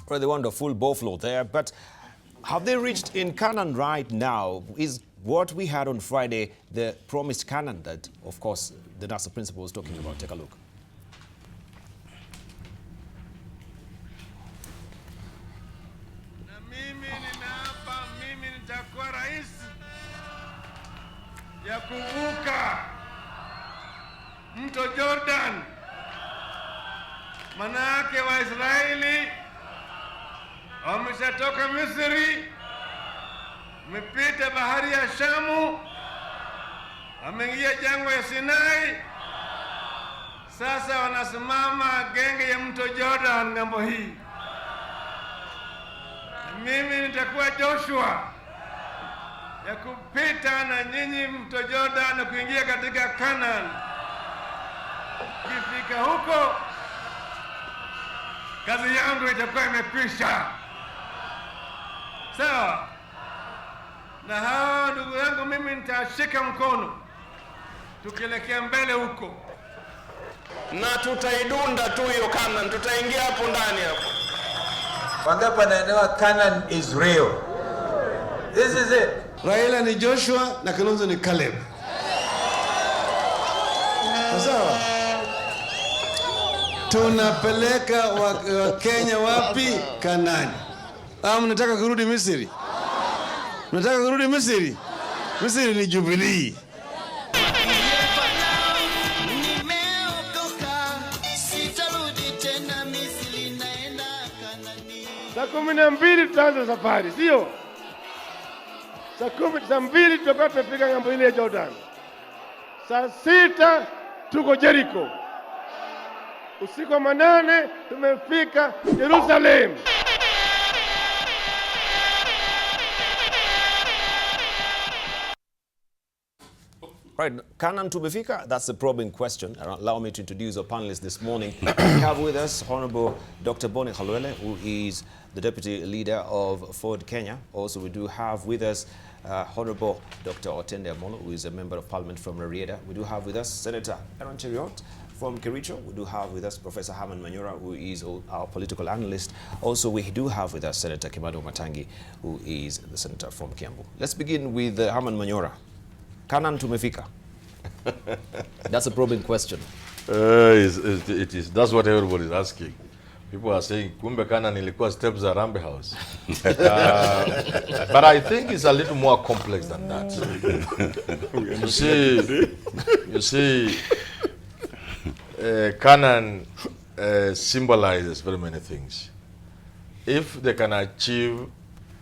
Well, they want a full buffalo there, but have they reached in Canaan right now? Is what we had on Friday the promised Canaan that, of course, the NASA principal was talking about? Take a look. Mimi nitakuwa rais ya kuvuka mto Jordan. Manake Waisraeli wameshatoka Misri, wamepita bahari ya Shamu, wameingia jangwa ya Sinai. Sasa wanasimama genge ya mto Jordan ngambo hii. Mimi nitakuwa Joshua ya kupita na nyinyi mto Jordan na kuingia katika Canaan. Kifika huko, kazi yangu itakuwa imekwisha. Sawa? Na hao ndugu yangu mimi nitashika mkono tukielekea mbele huko. Na tutaidunda tu hiyo Canaan, tutaingia hapo ndani hapo. Wangapi wanaelewa Canaan is real? This is it. Raila ni Joshua na Kalonzo ni Caleb. Sawa? Tunapeleka wa Kenya wapi? Kanaani. Mnataka kurudi Misri? Mnataka kurudi Misri? Misri ni Jubilee. Saa 12 tutaanza safari, sio? Saa 12 tutakuwa tumefika ngambo ile ya Jordan. Saa 6 tuko Kericho. Usiku wa 8 tumefika Jerusalem. Right, Canaan tumefika? That's a probing question. Allow me to introduce our panelists this morning. We have with us Honorable Dr. Boni Khalwale, who is the Deputy Leader of Ford Kenya. Also, we do have with us Honorable Dr. Otiende Amollo, who is a Member of Parliament from Rarieda. We do have with us Senator Aaron Cheruiyot from Kericho. We do have with us Professor Herman Manyora, who is our political analyst. Also, we do have with us Senator Kimani Wamatangi, who is the Senator from Kiambu. Let's begin with Herman Manyora. Canaan tumefika? That's a probing question. It is. That's what everybody is asking. People are saying, kumbe Canaan ilikuwa steps za Rambe House. But I think it's a little more complex than that. You see, Canaan symbolizes very many things. If they can achieve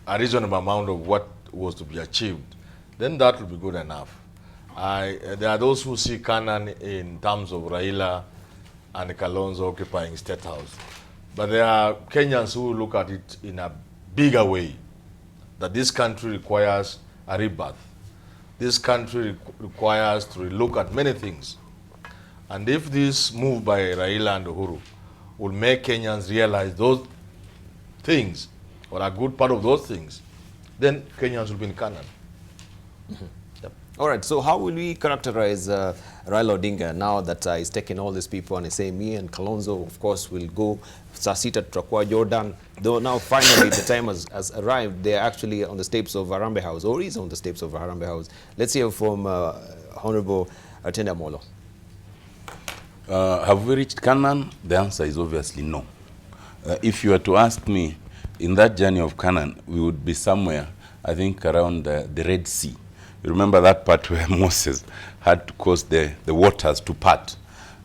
a reasonable amount of what was to be achieved, then that will be good enough. There are those who see Canaan in terms of Raila and Kalonzo occupying State House. But there are Kenyans who look at it in a bigger way, that this country requires a rebirth. This country requires to look at many things. And if this move by Raila and Uhuru will make Kenyans realize those things, or a good part of those things, then Kenyans will be in Canaan. Mm-hmm. Yep. All right, so how will we characterize Raila Odinga now that he's taking all these people and he's saying me and Kalonzo, of course, will go Sasita Trakwa Jordan, though now finally the time has arrived. They're actually on the steps of Harambee House, or is on the steps of Harambee House. Let's hear from Honorable Otiende Amollo. Have we reached Canaan? The answer is obviously no. If you were to ask me, in that journey of Canaan, we would be somewhere, I think, around the Red Sea. You remember that part where Moses had to cause the waters to part.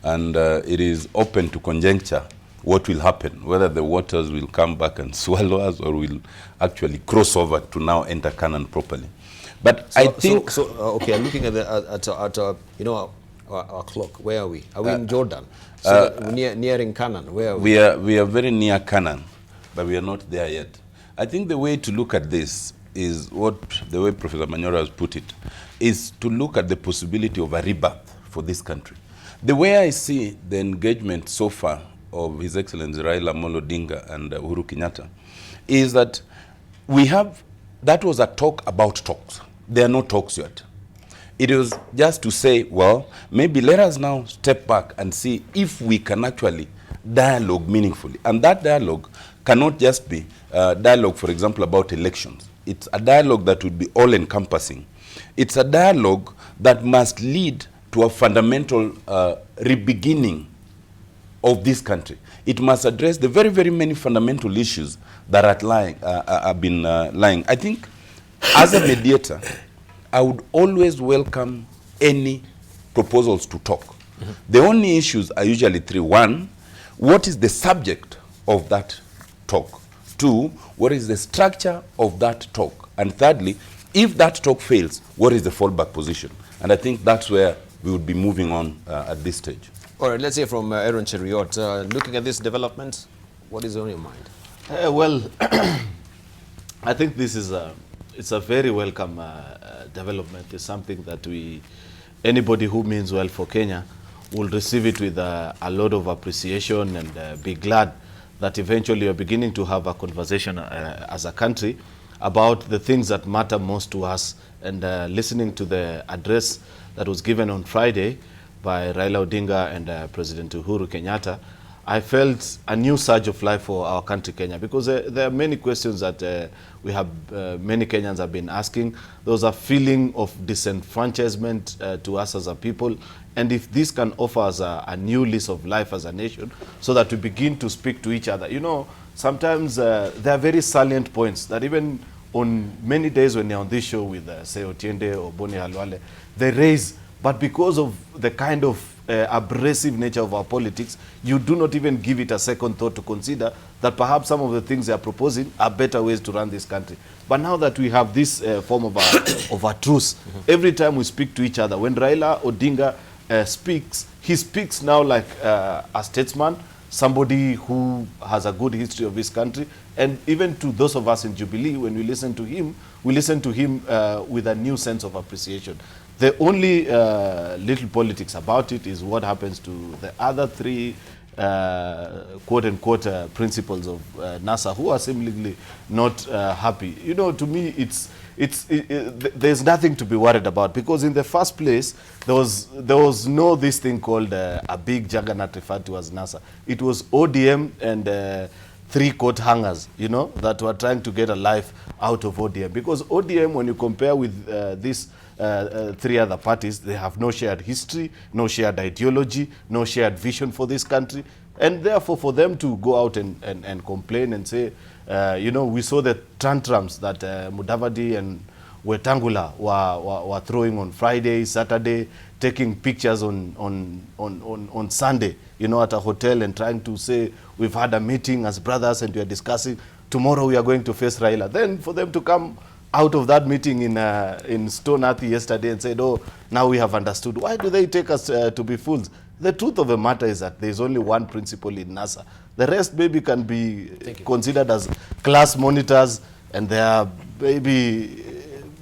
And it is open to conjecture what will happen, whether the waters will come back and swallow us or will actually cross over to now enter Canaan properly. But I think... okay, I'm looking at you know, our clock. Where are we? Are we in Jordan? So nearing Canaan. Where are we? We are very near Canaan, but we are not there yet. I think the way to look at this is the way Professor Manyora has put it, is to look at the possibility of a rebirth for this country. The way I see the engagement so far of His Excellency Raila Odinga and Uhuru Kenyatta is that that was a talk about talks. There are no talks yet. It was just to say, well, maybe let us now step back and see if we can actually dialogue meaningfully. And that dialogue cannot just be dialogue, for example, about elections. It's a dialogue that would be all-encompassing. It's a dialogue that must lead to a fundamental re-beginning of this country. It must address the very, very many fundamental issues that have been lying. I think, as a mediator, I would always welcome any proposals to talk. Mm-hmm. The only issues are usually three. One, what is the subject of that talk? Two, what is the structure of that talk? And thirdly, if that talk fails, what is the fallback position? And I think that's where we would be moving on at this stage. All right, let's hear from Aaron Cheruiyot. Looking at this development, what is on your mind? Well, I think this is it's a very welcome development. It's something that anybody who means well for Kenya will receive it with a lot of appreciation and be glad that eventually you're beginning to have a conversation as a country about the things that matter most to us. And listening to the address that was given on Friday by Raila Odinga and President Uhuru Kenyatta, I felt a new surge of life for our country, Kenya, because there are many questions that we have, many Kenyans have been asking. There was a feeling of disenfranchisement to us as a people. And if this can offer us a new lease of life as a nation, so that we begin to speak to each other. You know, sometimes there are very salient points that even on many days when they're on this show with, say, Otiende or Boni Khalwale, they raise, but because of the kind of abrasive nature of our politics, you do not even give it a second thought to consider that perhaps some of the things they are proposing are better ways to run this country. But now that we have this form of a truce, every time we speak to each other, when Raila Odinga speaks, he speaks now like a statesman, somebody who has a good history of this country. And even to those of us in Jubilee, when we listen to him with a new sense of appreciation. The only little politics about it is what happens to the other three quote-unquote principles of NASA, who are seemingly not happy. You know, to me, there's nothing to be worried about, because in the first place, there was no this thing called a big juggernaut referred to as NASA. It was ODM and three coat hangers, you know, that were trying to get a life out of ODM. Because ODM, when you compare with these three other parties, they have no shared history, no shared ideology, no shared vision for this country. And therefore, for them to go out and complain and say, you know, we saw the tantrums that Mudavadi and Wetangula were throwing on Friday, Saturday, taking pictures on Sunday, you know, at a hotel and trying to say, we've had a meeting as brothers and we are discussing, tomorrow we are going to face Raila. Then for them to come out of that meeting in Stone Earth yesterday and said, oh, now we have understood. Why do they take us to be fools? The truth of the matter is that there's only one principle in NASA. The rest maybe can be considered as class monitors, and there are maybe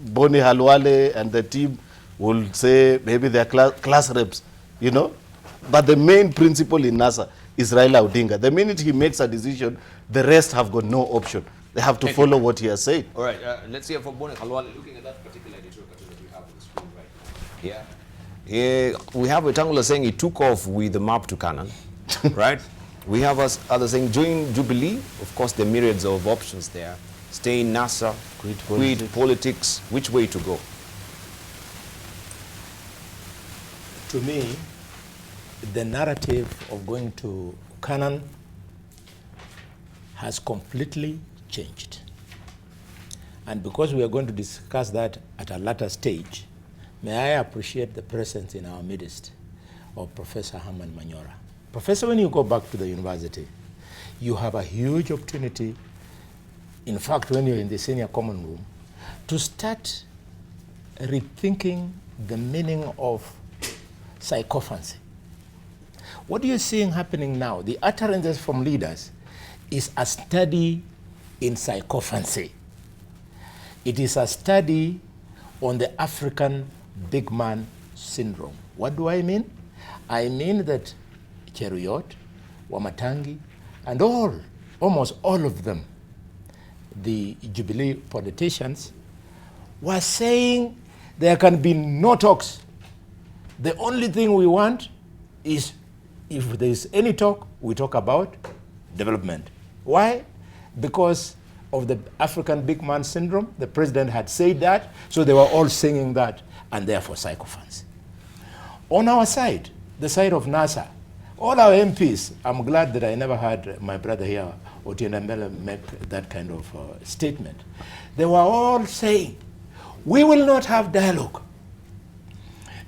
Boni Khalwale and the team will say maybe they're class reps, you know. But the main principle in NASA is Raila Odinga. The minute he makes a decision, the rest have got no option. They have to follow what he has said. All right, let's hear from Boni Khalwale, looking at that particular editorial that we have on the screen right now. Yeah. Yeah, we have Wetangula saying he took off with the map to Canaan, right? We have others saying join Jubilee. Of course, there are myriads of options there. Stay in NASA, quit politics. Which way to go? To me, the narrative of going to Canaan has completely changed. And because we are going to discuss that at a later stage, may I appreciate the presence in our midst of Professor Herman Manyora. Professor, when you go back to the university, you have a huge opportunity, in fact, when you're in the senior common room, to start rethinking the meaning of psychophancy. What you're seeing happening now, the utterances from leaders, is a study in psychophancy. It is a study on the African big man syndrome. What do I mean? I mean that Cheruiyot, Wamatangi, and almost all of them, the Jubilee politicians, were saying there can be no talks. The only thing we want is, if there is any talk, we talk about development. Why? because of the African big man syndrome. The president had said that, so they were all singing that, and therefore sycophants. On our side, the side of NASA, all our MPs, I'm glad that I never heard my brother here, Otiende Amollo, make that kind of statement. They were all saying, we will not have dialogue.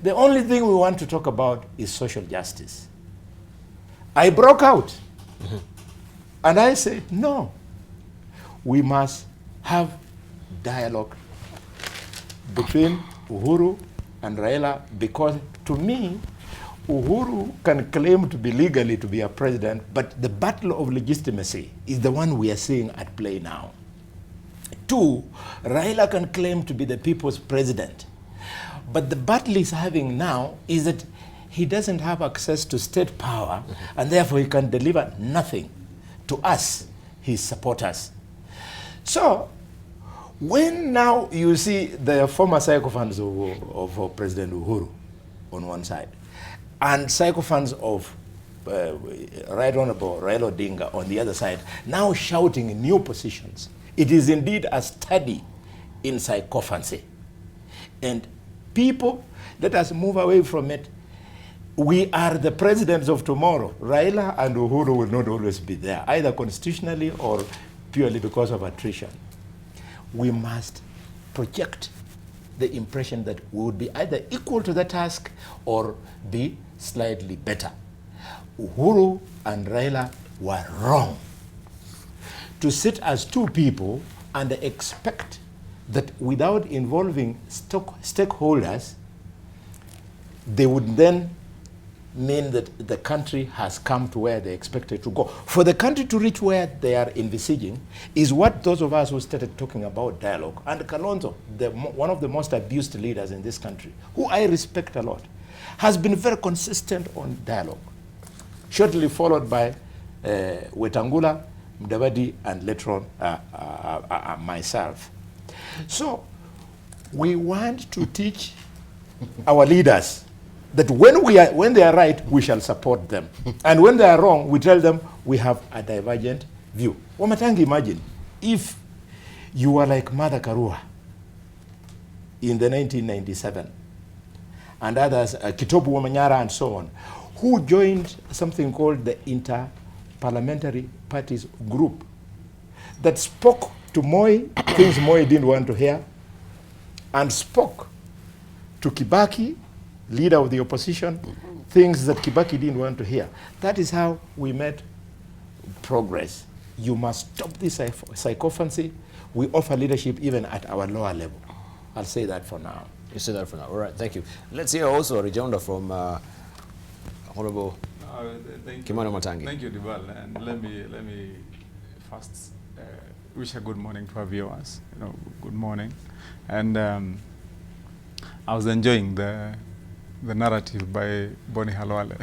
The only thing we want to talk about is social justice. I broke out. And I said, no, we must have dialogue between Uhuru and Raila, because to me, Uhuru can claim to be legally to be a president, but the battle of legitimacy is the one we are seeing at play now. 2, Raila can claim to be the people's president, but the battle he's having now is that he doesn't have access to state power, and therefore he can deliver nothing to us, his supporters. So, when now you see the former sycophants of President Uhuru on one side, and sycophants of Right Honorable Raila Odinga on the other side, now shouting in new positions, it is indeed a study in sycophancy. And people, let us move away from it. We are the presidents of tomorrow. Raila and Uhuru will not always be there, either constitutionally or purely because of attrition. We must project the impression that we would be either equal to the task or be slightly better. Uhuru and Raila were wrong to sit as two people and expect that without involving stakeholders, they would then mean that the country has come to where they expected to go. For the country to reach where they are envisaging is what those of us who started talking about dialogue, and Kalonzo, one of the most abused leaders in this country, who I respect a lot, has been very consistent on dialogue, shortly followed by Wetangula, Mudavadi, and later on myself. So we want to teach our leaders that when they are right, we shall support them. And when they are wrong, we tell them we have a divergent view. Wamatangi, imagine if you were like Mother Karua in the 1997, and others, Kitobu Wamanyara and so on, who joined something called the Inter-Parliamentary Parties Group that spoke to Moi, things Moi didn't want to hear, and spoke to Kibaki, leader of the opposition, things that Kibaki didn't want to hear. That is how we made progress. You must stop this sycophancy. We offer leadership even at our lower level. I'll say that for now. You say that for now. All right, thank you. Let's hear also a rejoinder from Honorable Kimani Wamatangi. Thank you, Debarl. And let me first wish a good morning to our viewers. Good morning. And I was enjoying the narrative by Boni Khalwale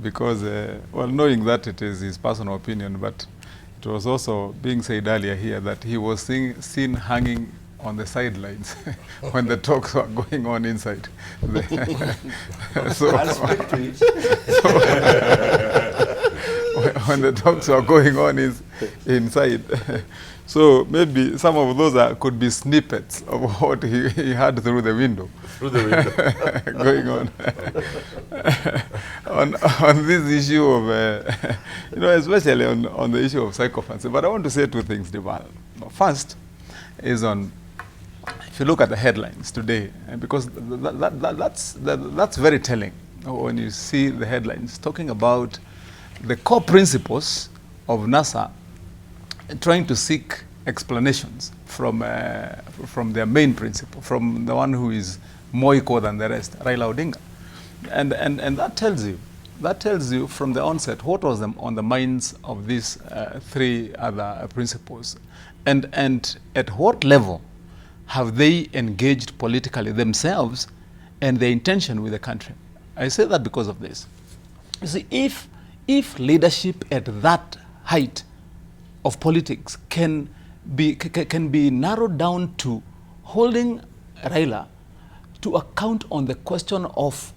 because, well, knowing that it is his personal opinion, but it was also being said earlier here that he was seen hanging on the sidelines when the talks were going on inside. I'll speak to it. When the talks were going on inside. So maybe some of those could be snippets of what he had through the window. Through the window. Going on this issue of, especially on the issue of sycophancy. But I want to say two things, Debarl. First is on, if you look at the headlines today, because that's very telling when you see the headlines talking about the core principles of NASA trying to seek explanations from their main principle, from the one who is more equal than the rest, Raila Odinga. And that tells you from the onset what was on the minds of these three other principles. And at what level have they engaged politically themselves and their intention with the country? I say that because of this. You see, if leadership at that height of politics can be narrowed down to holding Raila to account on the question of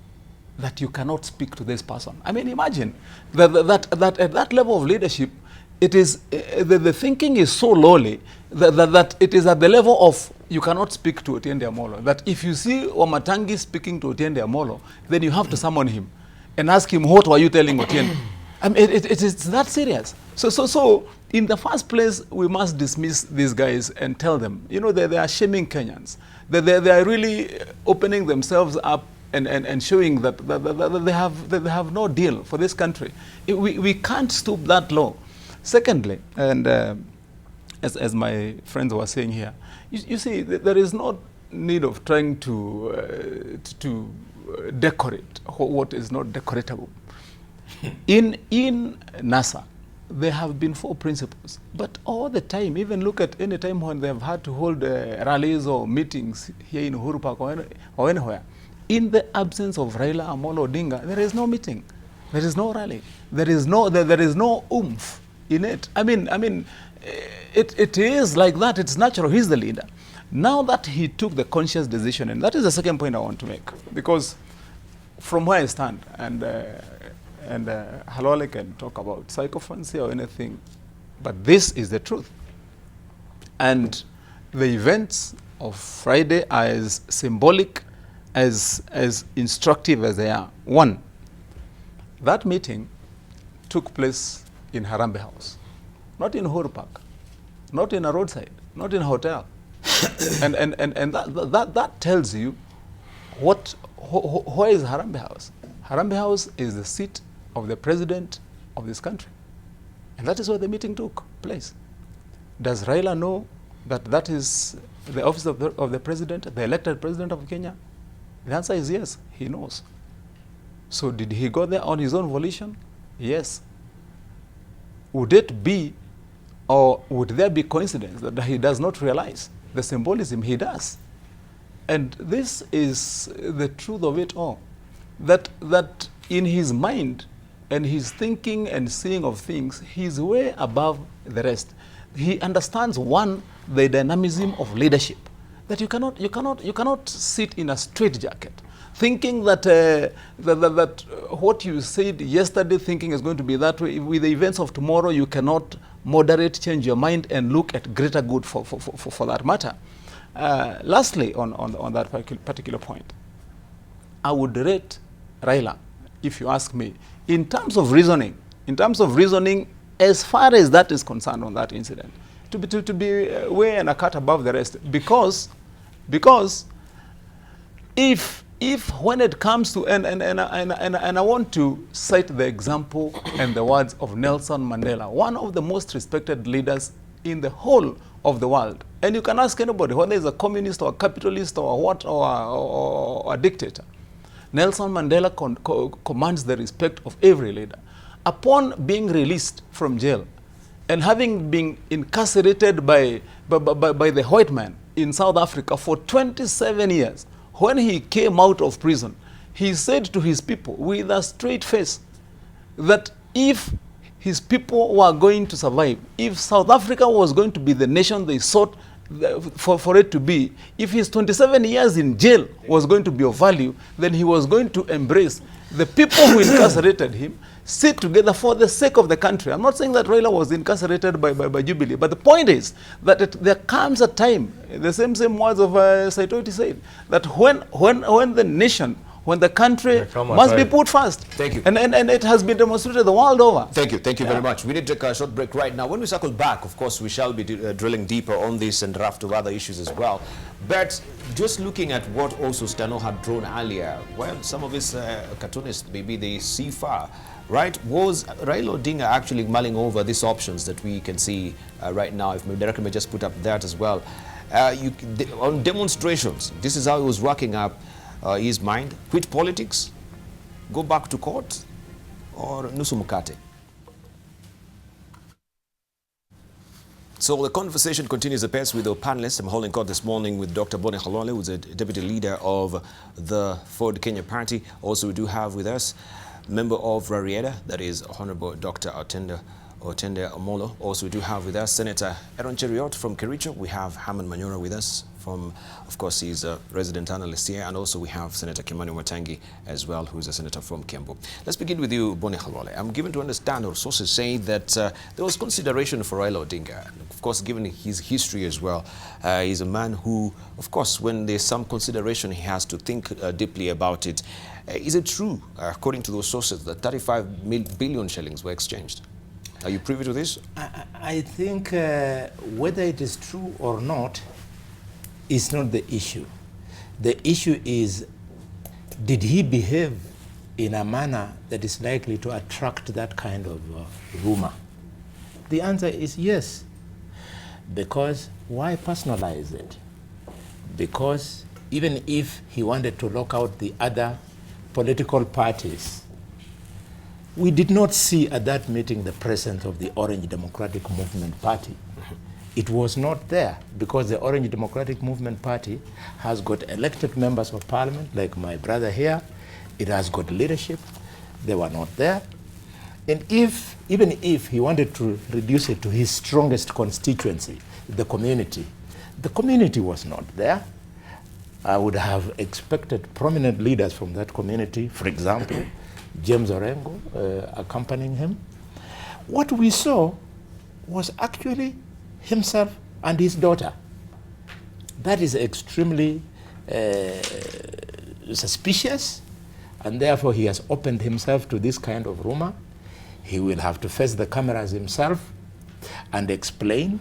that you cannot speak to this person. I mean, imagine that at that level of leadership, it is the thinking is so lowly that it is at the level of you cannot speak to Otiende Amollo. That if you see Wamatangi speaking to Otiende Amollo, then you have to summon him and ask him, what were you telling Otiende? I mean, it is that serious. So in the first place, we must dismiss these guys and tell them, you know, they are shaming Kenyans. They are really opening themselves up and showing that they have no deal for this country. We can't stoop that low. Secondly, and as my friends were saying here, you see, there is no need of trying to decorate what is not decoratable. In NASA, there have been 4 principles, but all the time, even look at any time when they have had to hold rallies or meetings here in Uhuru Park or anywhere, in the absence of Raila Amollo Odinga, there is no meeting, there is no rally, there is no oomph in it. I mean, it is like that. It's natural. He's the leader. Now that he took the conscious decision, and that is the second point I want to make, because from where I stand, and Khalwale can talk about psychophancy or anything, but this is the truth. And the events of Friday are as symbolic, as instructive as they are. One, that meeting took place in Harambee House, not in Uhuru Park, not in a roadside, not in a hotel. and that tells you where is Harambee House? Harambee House is the seat of the president of this country. And that is where the meeting took place. Does Raila know that that is the office of the president, the elected president of Kenya? The answer is yes, he knows. So did he go there on his own volition? Yes. Would it be, or would there be coincidence that he does not realize the symbolism? He does. And this is the truth of it all. That in his mind and his thinking and seeing of things, he's way above the rest. He understands, one, the dynamism of leadership. That you cannot sit in a straitjacket thinking that that what you said yesterday, thinking is going to be that way. With the events of tomorrow, you cannot moderate, change your mind, and look at greater good for that matter. Lastly, on that particular point, I would rate Raila, if you ask me, in terms of reasoning, as far as that is concerned on that incident, to be way and a cut above the rest, because if when it comes to, and I want to cite the example and the words of Nelson Mandela, one of the most respected leaders in the whole of the world. And you can ask anybody, whether he's a communist or a capitalist or what, or a dictator. Nelson Mandela commands the respect of every leader. Upon being released from jail and having been incarcerated by the white man in South Africa for 27 years, when he came out of prison, he said to his people with a straight face that if his people were going to survive, if South Africa was going to be the nation they sought for it to be, if his 27 years in jail was going to be of value, then he was going to embrace the people who incarcerated him, sit together for the sake of the country. I'm not saying that Raila was incarcerated by Jubilee, but the point is that there comes a time, the same words of Saitoti said, that when the nation, when the country must be put first. Thank you. And it has been demonstrated the world over. Thank you very much. We need to take a short break right now. When we circle back, of course, we shall be drilling deeper on this and raft of other issues as well. But just looking at what also Stano had drawn earlier, well, some of his cartoonists, maybe they see far, right? Was Raila Odinga actually mulling over these options that we can see right now? If the director may just put up that as well. On demonstrations, this is how he was working up his mind. Quit politics, go back to court, or nusu mkate. So the conversation continues apace with our panelists. I'm holding court this morning with Dr. Boni Khalwale, who's the deputy leader of the Ford Kenya Party. Also, we do have with us member of Rarieda, that is Honorable Dr. Otiende Amollo. Also, we do have with us Senator Aaron Cheruiyot from Kericho. We have Herman Manyora with us from, of course, he's a resident analyst here, and also we have Senator Kimani Wamatangi as well, who is a senator from Kiambu. Let's begin with you, Boni Khalwale. I'm given to understand, or sources say, that there was consideration for Raila Odinga. Of course, given his history as well, he's a man who, of course, when there's some consideration, he has to think deeply about it. Is it true, according to those sources, that 35 billion shillings were exchanged? Are you privy to this? I think whether it is true or not is not the issue. The issue is, did he behave in a manner that is likely to attract that kind of rumor? The answer is yes. Because why personalize it? Because even if he wanted to lock out the other political parties, we did not see at that meeting the presence of the Orange Democratic Movement Party. It was not there because the Orange Democratic Movement Party has got elected members of parliament, like my brother here. It has got leadership. They were not there. And even if he wanted to reduce it to his strongest constituency, the community was not there. I would have expected prominent leaders from that community, for example, James Orengo, accompanying him. What we saw was actually himself and his daughter. That is extremely suspicious, and therefore he has opened himself to this kind of rumor. He will have to face the cameras himself and explain.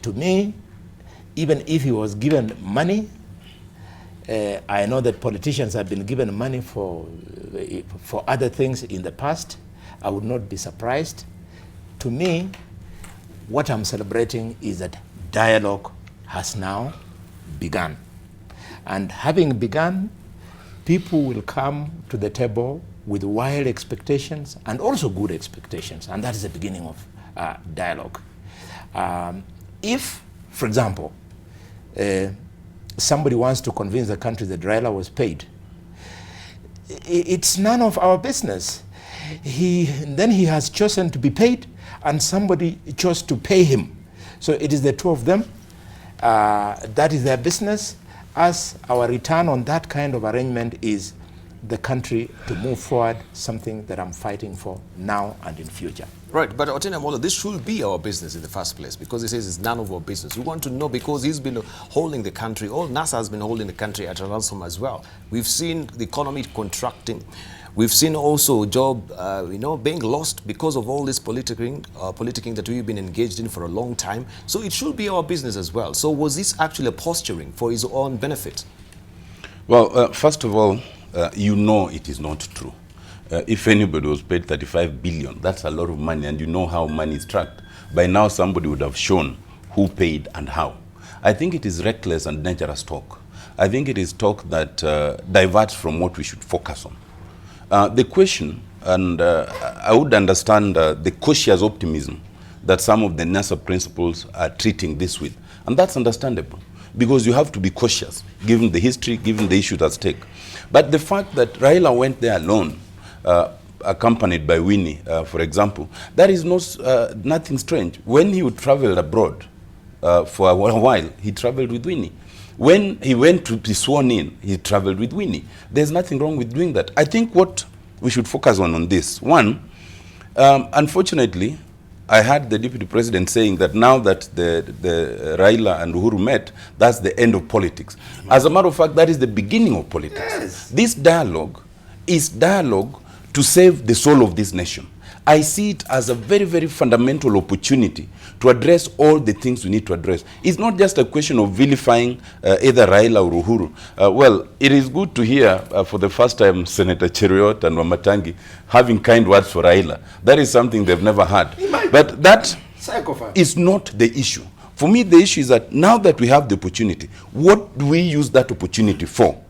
To me, even if he was given money, I know that politicians have been given money for other things in the past. I would not be surprised. To me, what I'm celebrating is that dialogue has now begun. And having begun, people will come to the table with wild expectations and also good expectations, and that is the beginning of dialogue. If, for example, somebody wants to convince the country that Raila was paid, it's none of our business. Then he has chosen to be paid, and somebody chose to pay him. So it is the two of them. That is their business. As our return on that kind of arrangement is the country to move forward, something that I'm fighting for now and in future. Right, but Otiende Amollo, this should be our business in the first place, because he says it's none of our business. We want to know, because he's been holding the country, NASA has been holding the country at a ransom as well. We've seen the economy contracting. We've seen also job, being lost because of all this politicking that we've been engaged in for a long time. So it should be our business as well. So was this actually a posturing for his own benefit? Well, first of all, you know it is not true. If anybody was paid 35 billion, that's a lot of money, and you know how money is tracked. By now, somebody would have shown who paid and how. I think it is reckless and dangerous talk. I think it is talk that diverts from what we should focus on. The question, and I would understand the cautious optimism that some of the NASA principals are treating this with, and that's understandable, because you have to be cautious, given the history, given the issues at stake. But the fact that Raila went there alone, accompanied by Winnie, for example, that is nothing strange. When he would travel abroad for a while, he traveled with Winnie. When he went to be sworn in, he traveled with Winnie. There's nothing wrong with doing that. I think what we should focus on this, one, unfortunately, I heard the Deputy President saying that now that the Raila and Uhuru met, that's the end of politics. As a matter of fact, that is the beginning of politics. Yes. This dialogue is dialogue to save the soul of this nation. I see it as a very, very fundamental opportunity to address all the things we need to address. It's not just a question of vilifying either Raila or Uhuru. Well, it is good to hear for the first time Senator Cheruiyot and Wamatangi having kind words for Raila. That is something they've never had. But that is not the issue. For me, the issue is that now that we have the opportunity, what do we use that opportunity for?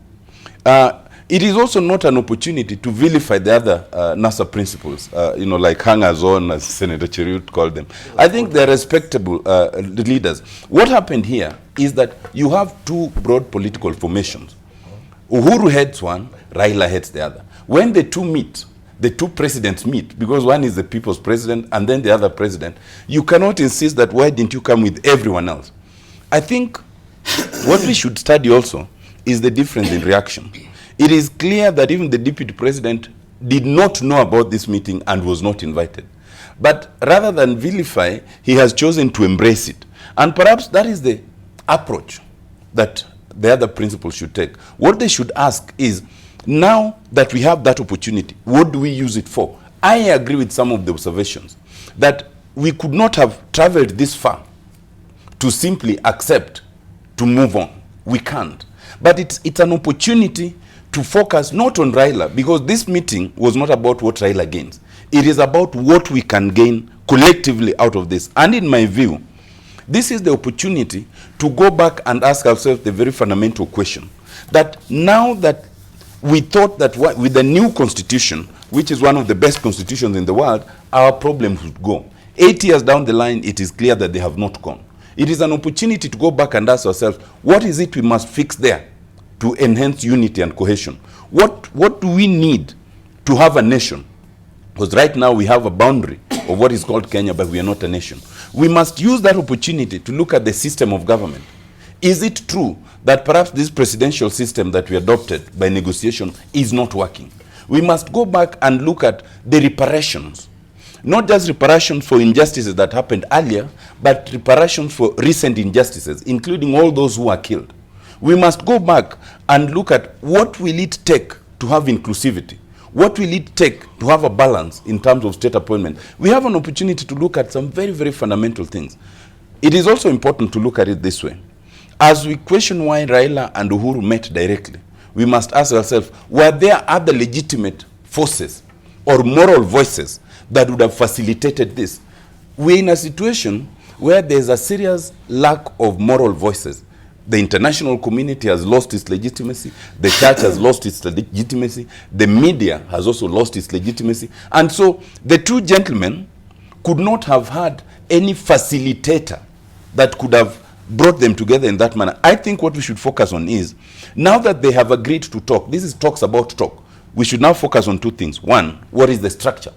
It is also not an opportunity to vilify the other NASA principles, like hangers-on, as Senator Cheruiyot called them. I think they're respectable leaders. What happened here is that you have two broad political formations. Uhuru heads one, Raila heads the other. When the two meet, the two presidents meet, because one is the people's president and then the other president, you cannot insist that why didn't you come with everyone else? I think What we should study also is the difference in reaction. It is clear that even the deputy president did not know about this meeting and was not invited. But rather than vilify, he has chosen to embrace it. And perhaps that is the approach that the other principals should take. What they should ask is, now that we have that opportunity, what do we use it for? I agree with some of the observations that we could not have traveled this far to simply accept to move on. We can't. But it's an opportunity to focus not on Raila, because this meeting was not about what Raila gains. It is about what we can gain collectively out of this. And in my view, this is the opportunity to go back and ask ourselves the very fundamental question, that now that we thought that with the new constitution, which is one of the best constitutions in the world, our problems would go. 8 years down the line, it is clear that they have not gone. It is an opportunity to go back and ask ourselves, what is it we must fix there to enhance unity and cohesion? What do we need to have a nation? Because right now we have a boundary of what is called Kenya, but we are not a nation. We must use that opportunity to look at the system of government. Is it true that perhaps this presidential system that we adopted by negotiation is not working? We must go back and look at the reparations. Not just reparations for injustices that happened earlier, but reparations for recent injustices, including all those who are killed. We must go back and look at what will it take to have inclusivity. What will it take to have a balance in terms of state appointment? We have an opportunity to look at some very, very fundamental things. It is also important to look at it this way. As we question why Raila and Uhuru met directly, we must ask ourselves, were there other legitimate forces or moral voices that would have facilitated this? We're in a situation where there's a serious lack of moral voices. The international community has lost its legitimacy. The church has lost its legitimacy. The media has also lost its legitimacy. And so the two gentlemen could not have had any facilitator that could have brought them together in that manner. I think what we should focus on is, now that they have agreed to talk, this is talks about talk, we should now focus on two things. One, what is the structure?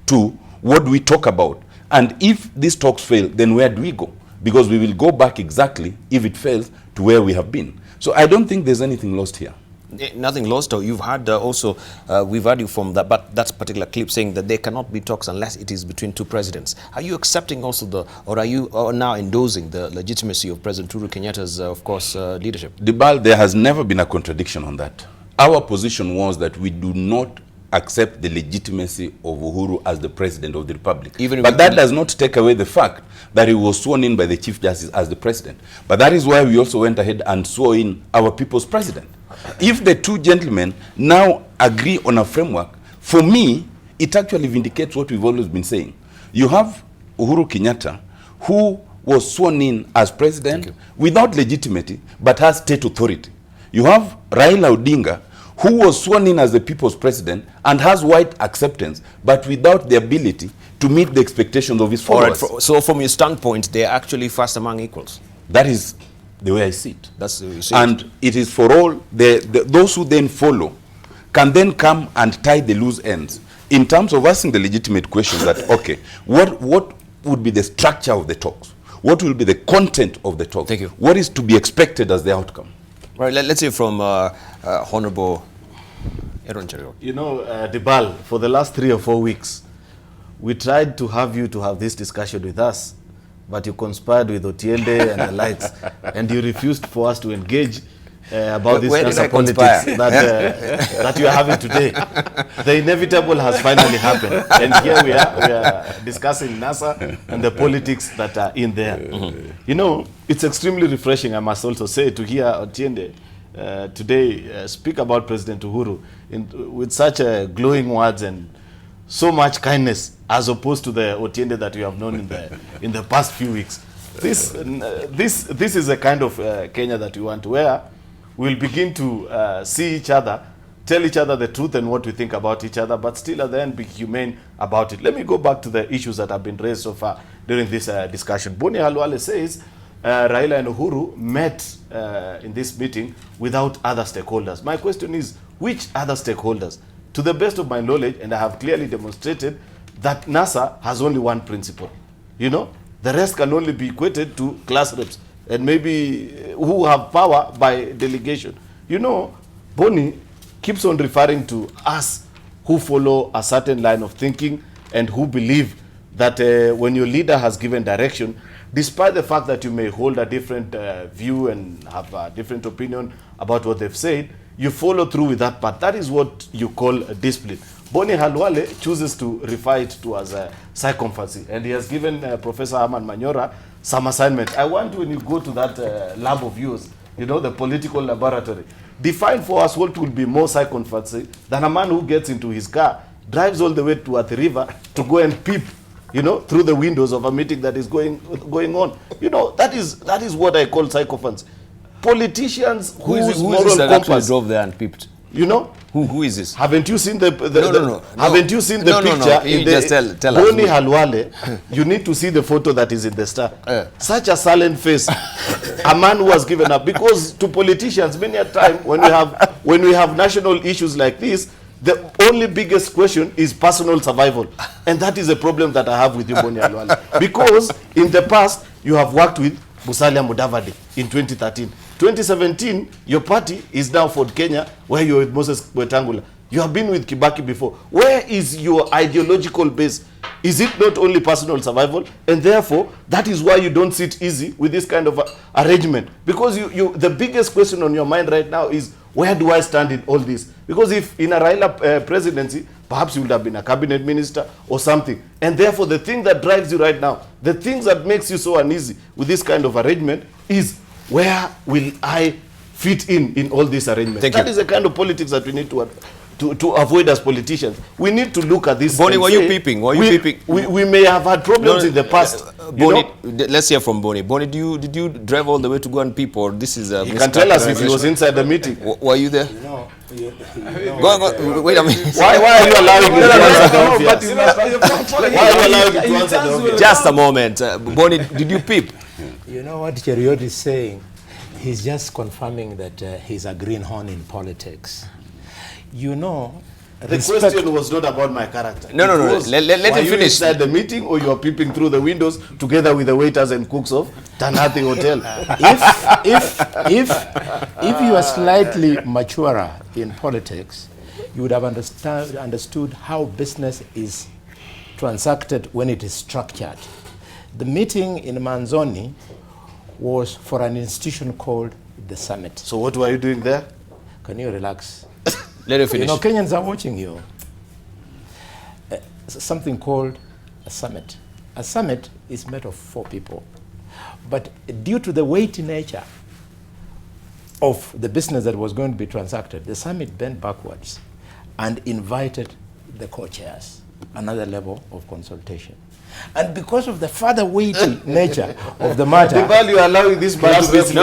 Two, what do we talk about? And if these talks fail, then where do we go? Because we will go back exactly, if it fails, to where we have been. So I don't think there's anything lost here. Nothing lost, though. You've had also, we've heard you from that particular clip saying that there cannot be talks unless it is between two presidents. Are you accepting also or are you now endorsing the legitimacy of President Uhuru Kenyatta's, of course, leadership? Debarl, there has never been a contradiction on that. Our position was that we do not accept the legitimacy of Uhuru as the president of the republic. But that does not take away the fact that he was sworn in by the Chief Justice as the president. But that is why we also went ahead and swore in our people's president. If the two gentlemen now agree on a framework, for me, it actually vindicates what we've always been saying. You have Uhuru Kenyatta, who was sworn in as president without legitimacy, but has state authority. You have Raila Odinga, who was sworn in as the people's president and has wide acceptance, but without the ability to meet the expectations of his followers. All right, so from your standpoint, they're actually first among equals? That is the way I see it. That's the way you see it. And it is for all, those who then follow can then come and tie the loose ends in terms of asking the legitimate questions that, okay, what would be the structure of the talks? What will be the content of the talks? Thank you. What is to be expected as the outcome? Right, let's hear from Honorable Aaron Cheruiyot. You know, Debarl, for the last 3 or 4 weeks, we tried to have you to have this discussion with us, but you conspired with Otiende and the likes, and you refused for us to engage about this cancer politics that you are having today. The inevitable has finally happened, and here we are discussing NASA and the politics that are in there. You know, it's extremely refreshing, I must also say, to hear Otiende today speak about President Uhuru with such glowing words and so much kindness, as opposed to the Otiende that we have known in the past few weeks. This is a kind of Kenya that we want, where we'll begin to see each other, tell each other the truth and what we think about each other, but still at the end be humane about it. Let me go back to the issues that have been raised so far during this discussion. Boni Khalwale says Raila and Uhuru met in this meeting without other stakeholders. My question is, which other stakeholders? To the best of my knowledge, and I have clearly demonstrated that NASA has only one principle. You know, the rest can only be equated to class reps. and maybe who have power by delegation. You know, Boni keeps on referring to us who follow a certain line of thinking and who believe that when your leader has given direction, despite the fact that you may hold a different view and have a different opinion about what they've said, you follow through with that part. That is what you call discipline. Boni Khalwale chooses to refer it to as a psychophancy, and he has given Professor Herman Manyora some assignment. I want, when you go to that lab of yours, you know, the political laboratory, define for us what will be more psychophancy than a man who gets into his car, drives all the way to Athi River to go and peep, you know, through the windows of a meeting that is going on. You know, that is what I call psychophancy. Politicians whose moral compass drove there and peeped. You know, who is this? Haven't you seen the No. Haven't you seen the picture in the just tell us. Boni Khalwale? You need to see the photo that is in the Star. Such a silent face, a man who has given up. Because to politicians, many a time when we have national issues like this, the only biggest question is personal survival, and that is a problem that I have with you, Boni Khalwale. Because in the past you have worked with Musalia Mudavadi in 2013. 2017, your party is now Ford Kenya, where you're with Moses Wetangula. You have been with Kibaki before. Where is your ideological base? Is it not only personal survival? And therefore, that is why you don't sit easy with this kind of arrangement. Because the biggest question on your mind right now is, where do I stand in all this? Because if in a Raila presidency, perhaps you would have been a cabinet minister or something. And therefore, the thing that drives you right now, the things that makes you so uneasy with this kind of arrangement is, where will I fit in all this arrangement? That is the kind of politics that we need to avoid as politicians. We need to look at this. Boni, were you peeping? We may have had problems in the past. Boni, let's hear from Boni. Boni, did you drive all the way to go and peep, or this is a... You can tell us if he was inside the meeting. Were you there? No. Go, wait a minute. Why are you allowing me to answer the obvious? Just a moment. Boni, did you peep? You know what Cheruiyot is saying? He's just confirming that he's a greenhorn in politics. You know, the question was not about my character. No. Let him finish. Inside the meeting, or you are peeping through the windows together with the waiters and cooks of Tanati Hotel? If you are slightly maturer in politics, you would have understood how business is transacted when it is structured. The meeting in Manzoni was for an institution called the Summit. So what were you doing there? Can you relax? Let her finish. You know, Kenyans are watching you. Something called a summit. A summit is made of 4 people. But due to the weighty nature of the business that was going to be transacted, the summit bent backwards and invited the co-chairs, another level of consultation. And because of the further weighty nature of the matter... Debarl, you are allowing this man to be... No.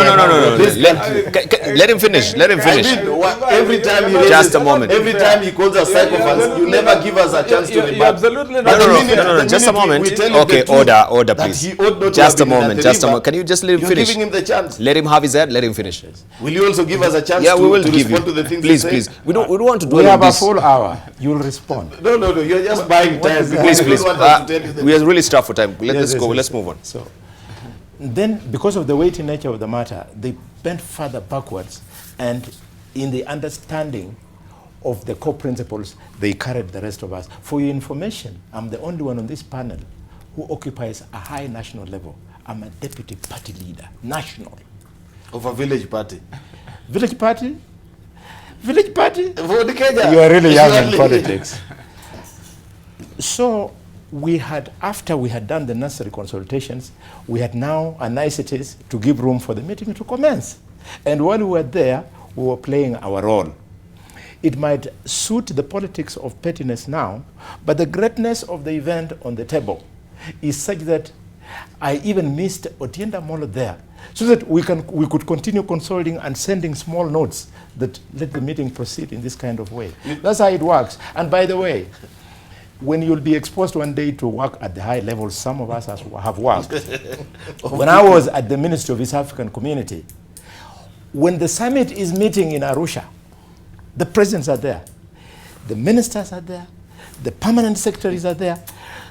Let him finish. Let him finish. Every time he just a moment. Every time he calls us psychopaths, you never give us a chance to rebut. Absolutely not. No. Just a moment. Okay, order, please. Just a moment. Can you just let him finish? You're giving him the chance. Let him have his head. Let him finish. Will you also give us a chance we will to give respond you. to the things Please. We don't want to do We have this. a full hour. You'll respond. No. You're just buying time. Please. We are really strapped for time. Let's go. Let's move on. So, then, because of the weighty nature of the matter, they bent further backwards, and in the understanding of the core principles, they carried the rest of us. For your information, I'm the only one on this panel who occupies a high national level. I'm a deputy party leader, national. Of a village party. Village party? Village party? For the Kenya. You are really young in politics. So, we had, after we had done the necessary consultations, we had now a niceties to give room for the meeting to commence. And while we were there, we were playing our role. It might suit the politics of pettiness now, but the greatness of the event on the table is such that I even missed Otiende Amollo there, so that we could continue consulting and sending small notes that let the meeting proceed in this kind of way. That's how it works. And by the way, when you'll be exposed one day to work at the high levels, some of us have worked. When I was at the Ministry of East African Community, when the summit is meeting in Arusha, the presidents are there, the ministers are there, the permanent secretaries are there,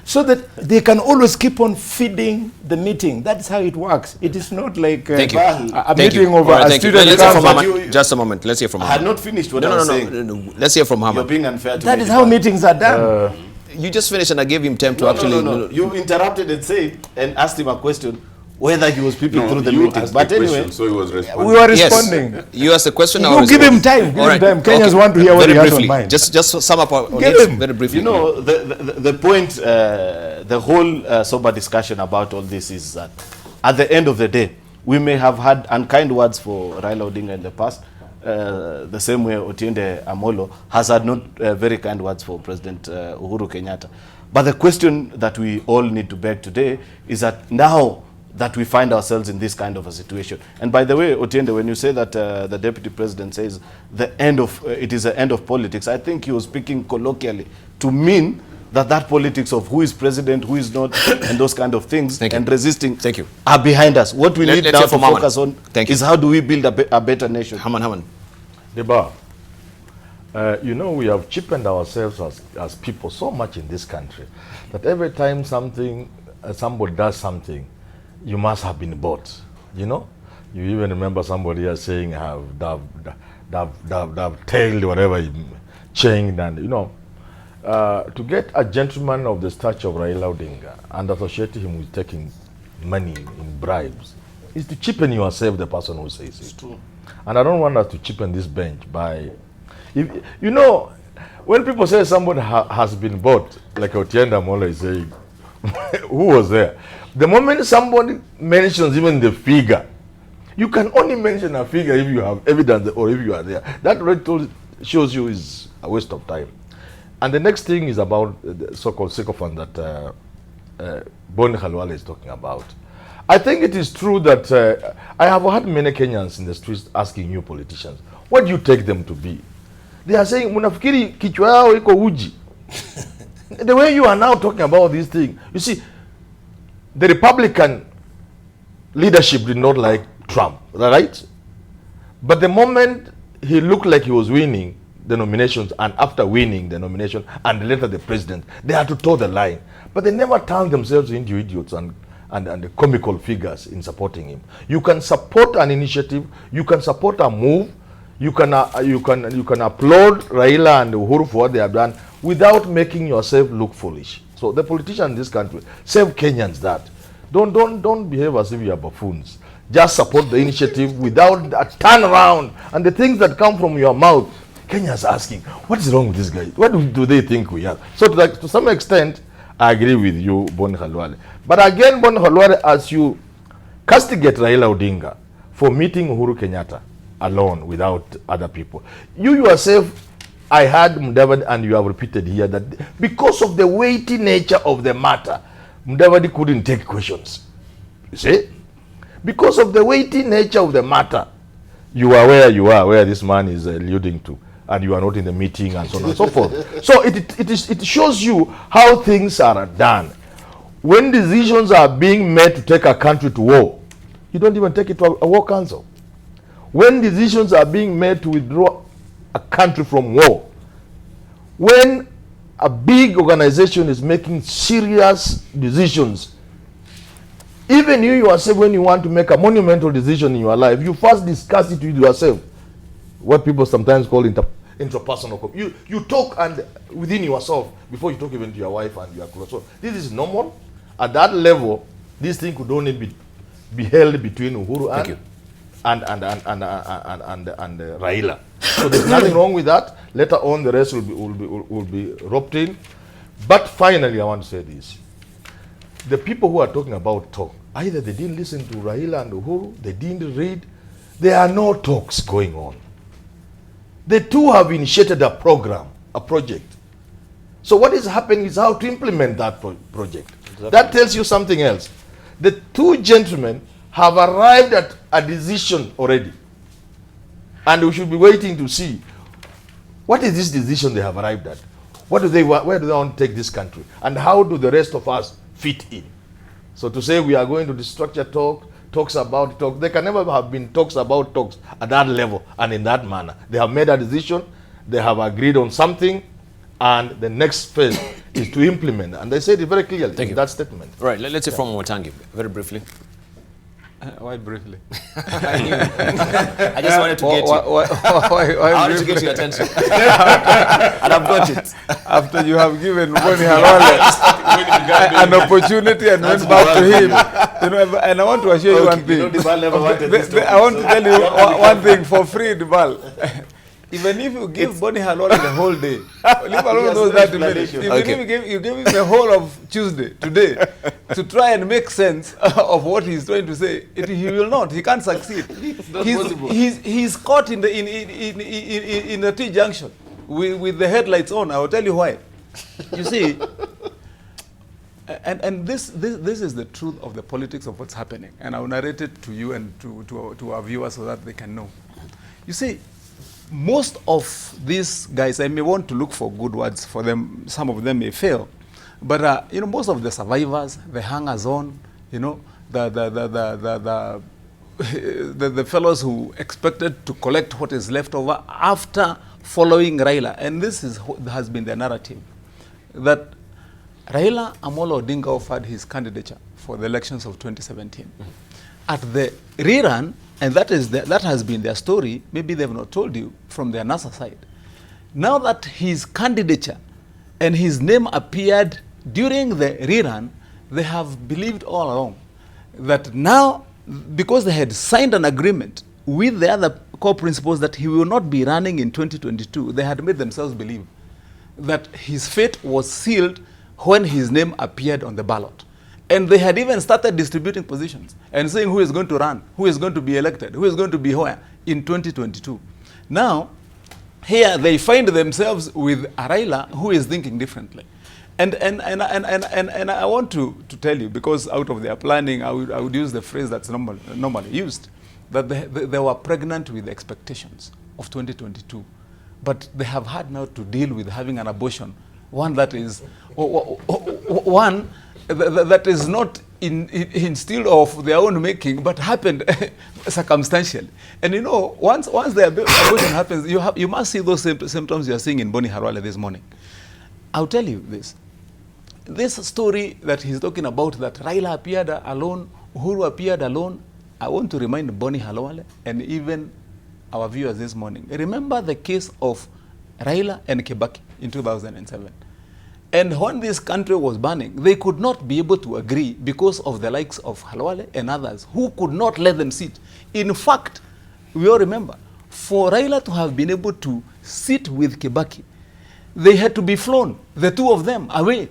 so that they can always keep on feeding the meeting. That's how it works. It is not like Thank you. a Thank meeting you. over All right, a thank you. student. Let's hear from comes- Haman. Just a moment. Let's hear from I Haman. had not finished what I No, was no, saying. no. Let's hear from You're Haman. being unfair to That me. is how meetings are done. You just finished and I gave him time to No, actually... no. You interrupted and said, and asked him a question, whether he was peeping through the you meeting. asked But the anyway, question, so he was responding. We were Yes. responding. You asked the question. You give him time. Give him time. Kenyans want to hear what very he has briefly. on mind. Just sum up our Give audience him. very briefly. you know, the point, the whole sober discussion about all this is that at the end of the day, we may have had unkind words for Raila Odinga in the past, the same way Otiende Amollo has had not very kind words for President Uhuru Kenyatta. But the question that we all need to beg today is that now that we find ourselves in this kind of a situation. And by the way, Otiende, when you say that the deputy president says the end of it is the end of politics, I think he was speaking colloquially to mean that politics of who is president, who is not, and those kind of things, and resisting are behind us. What we need now to focus on is how do we build a better nation. Haman. Debarl, you know, we have cheapened ourselves as people so much in this country that every time somebody does something, you must have been bought. You know, you even remember somebody here saying they've tailed whatever, chained, and you know, to get a gentleman of the stature of Raila Odinga and associate him with taking money in bribes is to cheapen yourself, the person who says it. It's true. And I don't want us to cheapen this bench by, you know, when people say somebody has been bought, like Otiende Amollo is saying, who was there? The moment somebody mentions even the figure, you can only mention a figure if you have evidence or if you are there. That already shows you is a waste of time. And the next thing is about the so-called sycophant that Boni Khalwale is talking about. I think it is true that I have had many Kenyans in the streets asking you politicians, what do you take them to be? They are saying, munafikiri kichwa yao iko uji. The way you are now talking about these things, you see, the Republican leadership did not like Trump, right? But the moment he looked like he was winning the nominations, and after winning the nomination and later the president, they had to toe the line. But they never turned themselves into idiots and the comical figures in supporting him. You can support an initiative, you can support a move, you can applaud Raila and Uhuru for what they have done without making yourself look foolish. So the politicians in this country, save Kenyans that. Don't behave as if you are buffoons. Just support the initiative without a turnaround and the things that come from your mouth. Kenyans asking, what is wrong with this guy? What do they think we are? So to some extent, I agree with you, Boni Khalwale. But again, Boni Khalwale, as you castigate Raila Odinga for meeting Uhuru Kenyatta alone without other people, you yourself, I heard Mudavadi, and you have repeated here, that because of the weighty nature of the matter, Mudavadi couldn't take questions. You see? Because of the weighty nature of the matter, you are where this man is alluding to, and you are not in the meeting and so on and so forth. So it shows you how things are done. When decisions are being made to take a country to war, you don't even take it to a war council. When decisions are being made to withdraw a country from war, when a big organization is making serious decisions, even you yourself, when you want to make a monumental decision in your life, you first discuss it with yourself. What people sometimes call interpersonal. You talk and within yourself before you talk even to your wife and your close. So this is normal. At that level, this thing could only be held between Uhuru and Raila. So there's nothing wrong with that. Later on, the rest will be roped in. But finally, I want to say this: the people who are talking about talk, either they didn't listen to Raila and Uhuru, they didn't read. There are no talks going on. The two have initiated a program, a project. So what is happening is how to implement that project. Exactly. That tells you something else. The two gentlemen have arrived at a decision already. And we should be waiting to see what is this decision they have arrived at. What do they want, where do they want to take this country? And how do the rest of us fit in? So to say we are going to structure talks about talks, there can never have been talks about talks at that level and in that manner. They have made a decision, they have agreed on something, and the next phase is to implement. And they said it very clearly in that statement. Right, let's hear from Wamatangi, very briefly. Why briefly? I just wanted to get you. Why I wanted to get your attention. And I've got it. After you have given Boni Khalwale an opportunity and went back to him, and I want to assure you one thing. I want to tell you one thing for free, Debarl. Even if you give Boni Khalwale the whole day, leave alone those 30 minutes. Even if you give him the whole of Tuesday, today, to try and make sense of what he's trying to say, he will not. He can't succeed. He's caught in the T-junction with the headlights on. I will tell you why. You see, and this is the truth of the politics of what's happening. And I will narrate it to you and to our viewers so that they can know. You see, most of these guys, I may want to look for good words for them. Some of them may fail, but most of the survivors, the hangers-on, the fellows who expected to collect what is left over after following Raila, and this has been the narrative that Raila Amollo Odinga offered his candidature for the elections of 2017. At the rerun, and that has been their story, maybe they've not told you from their NASA side. Now that his candidature and his name appeared during the rerun, they have believed all along that now, because they had signed an agreement with the other core principles that he will not be running in 2022, they had made themselves believe that his fate was sealed when his name appeared on the ballot. And they had even started distributing positions and saying who is going to run, who is going to be elected, who is going to be where in 2022. Now, here they find themselves with a Raila who is thinking differently. And I want to tell you, because out of their planning, I would use the phrase that's normally used, that they were pregnant with expectations of 2022. But they have had now to deal with having an abortion, one that is that is not instilled of their own making, but happened circumstantially. And once the abortion happens, you must see those symptoms you are seeing in Boni Khalwale this morning. I'll tell you this. This story that he's talking about, that Raila appeared alone, Uhuru appeared alone, I want to remind Boni Khalwale and even our viewers this morning. Remember the case of Raila and Kibaki in 2007. And when this country was burning, they could not be able to agree because of the likes of Khalwale and others who could not let them sit. In fact, we all remember, for Raila to have been able to sit with Kibaki, they had to be flown, the two of them, away.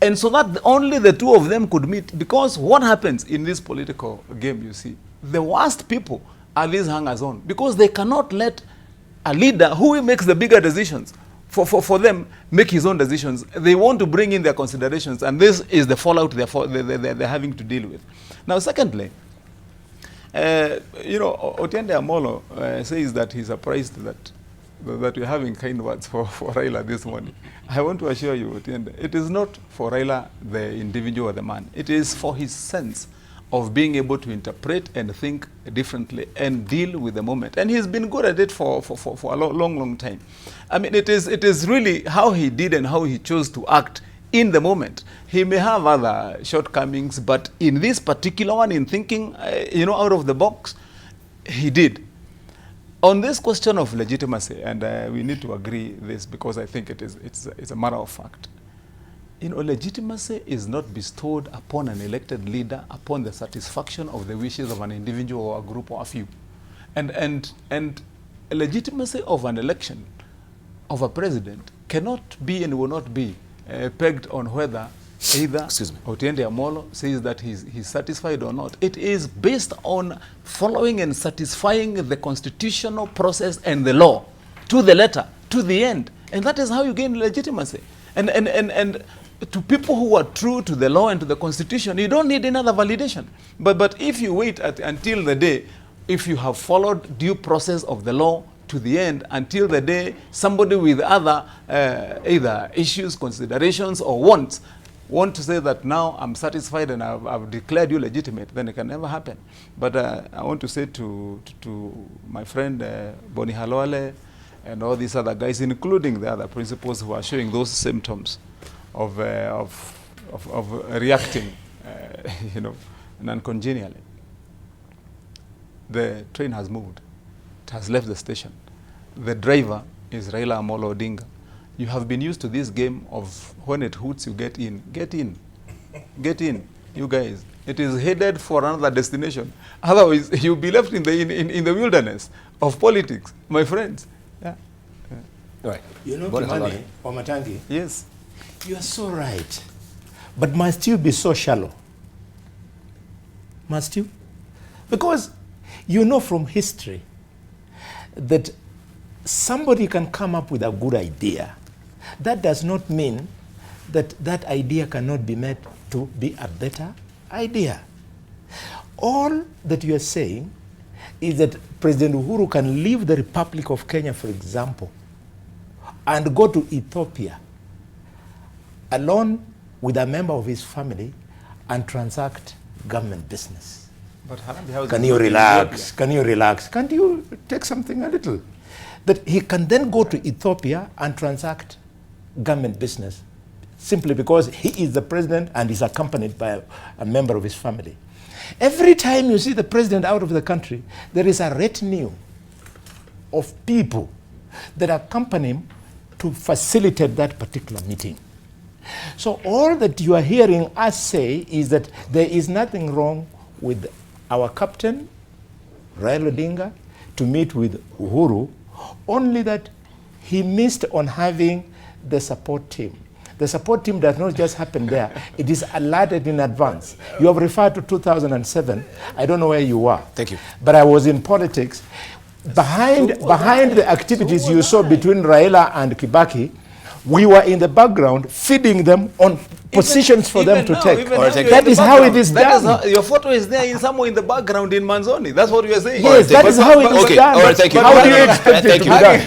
And so that only the two of them could meet. Because what happens in this political game, you see, the worst people are these hangers-on. Because they cannot let a leader who makes the bigger decisions for them make his own decisions. They want to bring in their considerations, and this is the fallout they're having to deal with. Now, secondly, Otiende Amollo says that he's surprised that we're having kind words for Raila this morning. I want to assure you, Otiende, it is not for Raila, the individual or the man. It is for his sense of being able to interpret and think differently and deal with the moment. And he's been good at it for a long time. I mean, it is really how he did and how he chose to act in the moment. He may have other shortcomings, but in this particular one, in thinking, out of the box, he did. On this question of legitimacy, and we need to agree this because I think it's a matter of fact. Legitimacy is not bestowed upon an elected leader upon the satisfaction of the wishes of an individual or a group or a few. And legitimacy of an election of a president cannot be and will not be pegged on whether either Otiende Amollo says that he's satisfied or not. It is based on following and satisfying the constitutional process and the law to the letter, to the end. And that is how you gain legitimacy. And to people who are true to the law and to the constitution, you don't need another validation. But if you wait until the day, if you have followed due process of the law to the end, until the day somebody with other either issues, considerations, or wants want to say that now I'm satisfied and I've declared you legitimate, then it can never happen. But I want to say to my friend Boni Khalwale, and all these other guys, including the other principals who are showing those symptoms of reacting, you know, non-congenially. The train has moved. It has left the station. The driver is Raila Amollo Odinga. You have been used to this game of when it hoots, you get in. Get in. Get in, you guys. It is headed for another destination. Otherwise, you'll be left in the wilderness of politics, my friends. Yeah. Right. You know, Kimani Wamatangi, Yes. you are so right. But must you be so shallow? Must you? Because you know from history that somebody can come up with a good idea. That does not mean that that idea cannot be made to be a better idea. All that you are saying is that President Uhuru can leave the Republic of Kenya, for example, and go to Ethiopia alone with a member of his family and transact government business. But how Can you relax? Can you relax? Can't you take something a little? That he can then go to Ethiopia and transact government business simply because he is the president and is accompanied by a member of his family. Every time you see the president out of the country, there is a retinue of people that accompany him to facilitate that particular meeting. So all that you are hearing us say is that there is nothing wrong with our captain, Raila Odinga, to meet with Uhuru, only that he missed on having the support team. The support team does not just happen there. It is alerted in advance. You have referred to 2007. I don't know where you were. Thank you. But I was in politics. Behind the activities you saw between Raila and Kibaki, we were in the background feeding them on positions for them to take. That is how it is done. Your photo is there in somewhere in the background in Manzoni. That's what we are saying. Yes, that is how it is done. All right, thank you. How do you expect it to be done?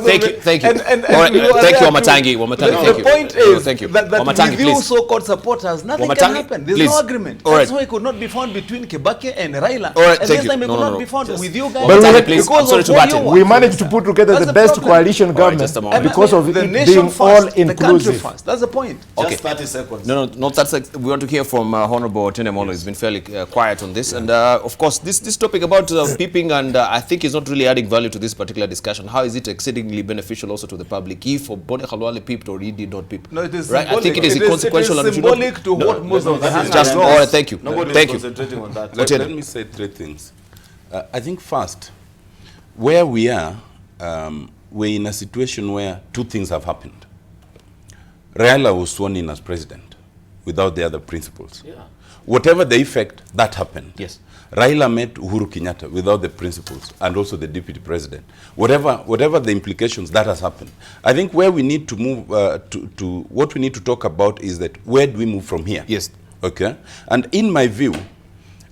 Thank you. All right, thank you, Wamatangi. The point is thank you. that Wamatangi, with you please. so-called supporters, nothing Wamatangi, can happen. There's please. no agreement. All right. That's why it could not be found between Kibaki and Raila. All right, and thank this you. time it No, could no, not no. be found with you guys. Wamatangi, please. Because I'm sorry of to what butt in. you We want. managed to put together That's the the best problem. coalition All right, government just a moment. because of the it nation being first, all the country inclusive. first. That's the point. Okay. Just 30 seconds. No, not that. We want to hear from Honorable Otiende Amollo. He's been fairly quiet on this. And of course, this topic about peeping, and I think is not really adding value to this particular discussion. How is it exceedingly beneficial also to the public if Boni Khalwale peeped or he did not peep? No, it is right? symbolic. I think it is inconsequential. It is symbolic to what most of the hands just, are all right, thank you. Nobody Thank is you. concentrating on that. Let me say three things. I think first, where we are, we're in a situation where two things have happened. Raila was sworn in as president without the other principles. Yeah. Whatever the effect, that happened. Yes. Raila met Uhuru Kenyatta without the principles and also the deputy president. Whatever the implications, that has happened. I think where we need to move to what we need to talk about is that where do we move from here? Yes. Okay. And in my view,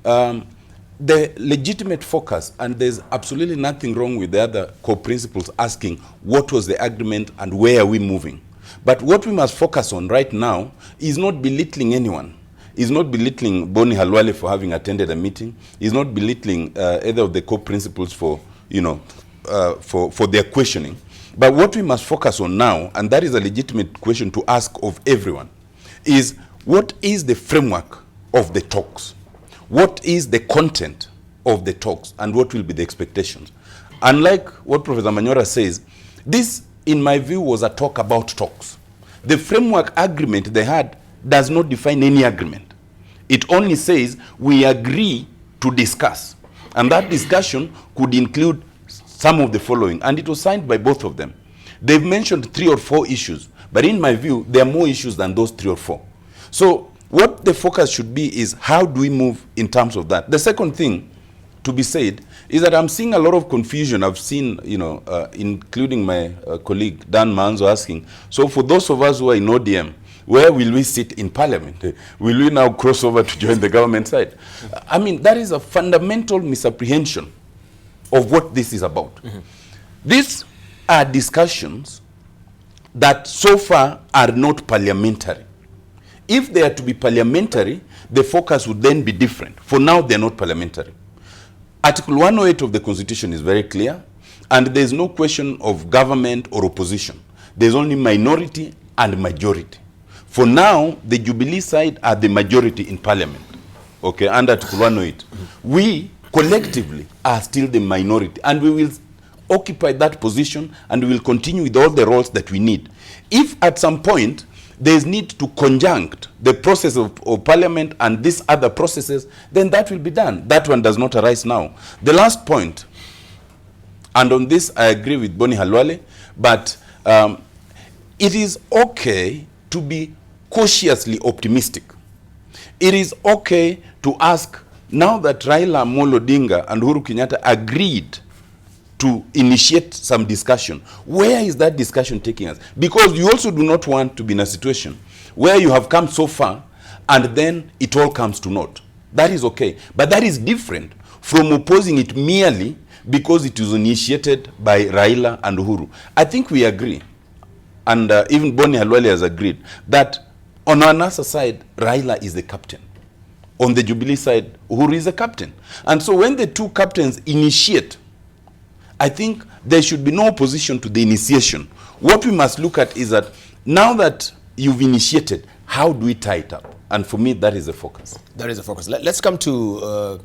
the legitimate focus, and there's absolutely nothing wrong with the other core principles asking what was the agreement and where are we moving. But what we must focus on right now is not belittling anyone. Is not belittling Boni Khalwale for having attended a meeting. Is not belittling either of the core principles for, for their questioning. But what we must focus on now, and that is a legitimate question to ask of everyone, is what is the framework of the talks? What is the content of the talks, and what will be the expectations? Unlike what Professor Manyora says, this, in my view, was a talk about talks. The framework agreement they had does not define any agreement. It only says we agree to discuss. And that discussion could include some of the following. And it was signed by both of them. They've mentioned 3 or 4 issues. But in my view, there are more issues than those 3 or 4. So what the focus should be is how do we move in terms of that? The second thing to be said is that I'm seeing a lot of confusion. I've seen, including my colleague Dan Manzo asking, so for those of us who are in ODM, where will we sit in parliament? Will we now cross over to join the government side? I mean, that is a fundamental misapprehension of what this is about. Mm-hmm. These are discussions that so far are not parliamentary. If they are to be parliamentary, the focus would then be different. For now, they're not parliamentary. Article 108 of the Constitution is very clear. And there's no question of government or opposition. There's only minority and majority. For now, the Jubilee side are the majority in parliament, okay, under Tukulanoit. We collectively are still the minority, and we will occupy that position, and we will continue with all the roles that we need. If at some point there's need to conjunct the process of parliament and these other processes, then that will be done. That one does not arise now. The last point, and on this I agree with Boni Khalwale, but it is okay to be cautiously optimistic. It is okay to ask, now that Raila Odinga and Uhuru Kenyatta agreed to initiate some discussion, where is that discussion taking us? Because you also do not want to be in a situation where you have come so far and then it all comes to naught. That is okay. But that is different from opposing it merely because it was initiated by Raila and Uhuru. I think we agree, and even Boni Khalwale has agreed, that on our NASA side, Raila is the captain. On the Jubilee side, Uhuru is the captain. And so when the two captains initiate, I think there should be no opposition to the initiation. What we must look at is that now that you've initiated, how do we tie it up? And for me, that is the focus. That is the focus. Let's come to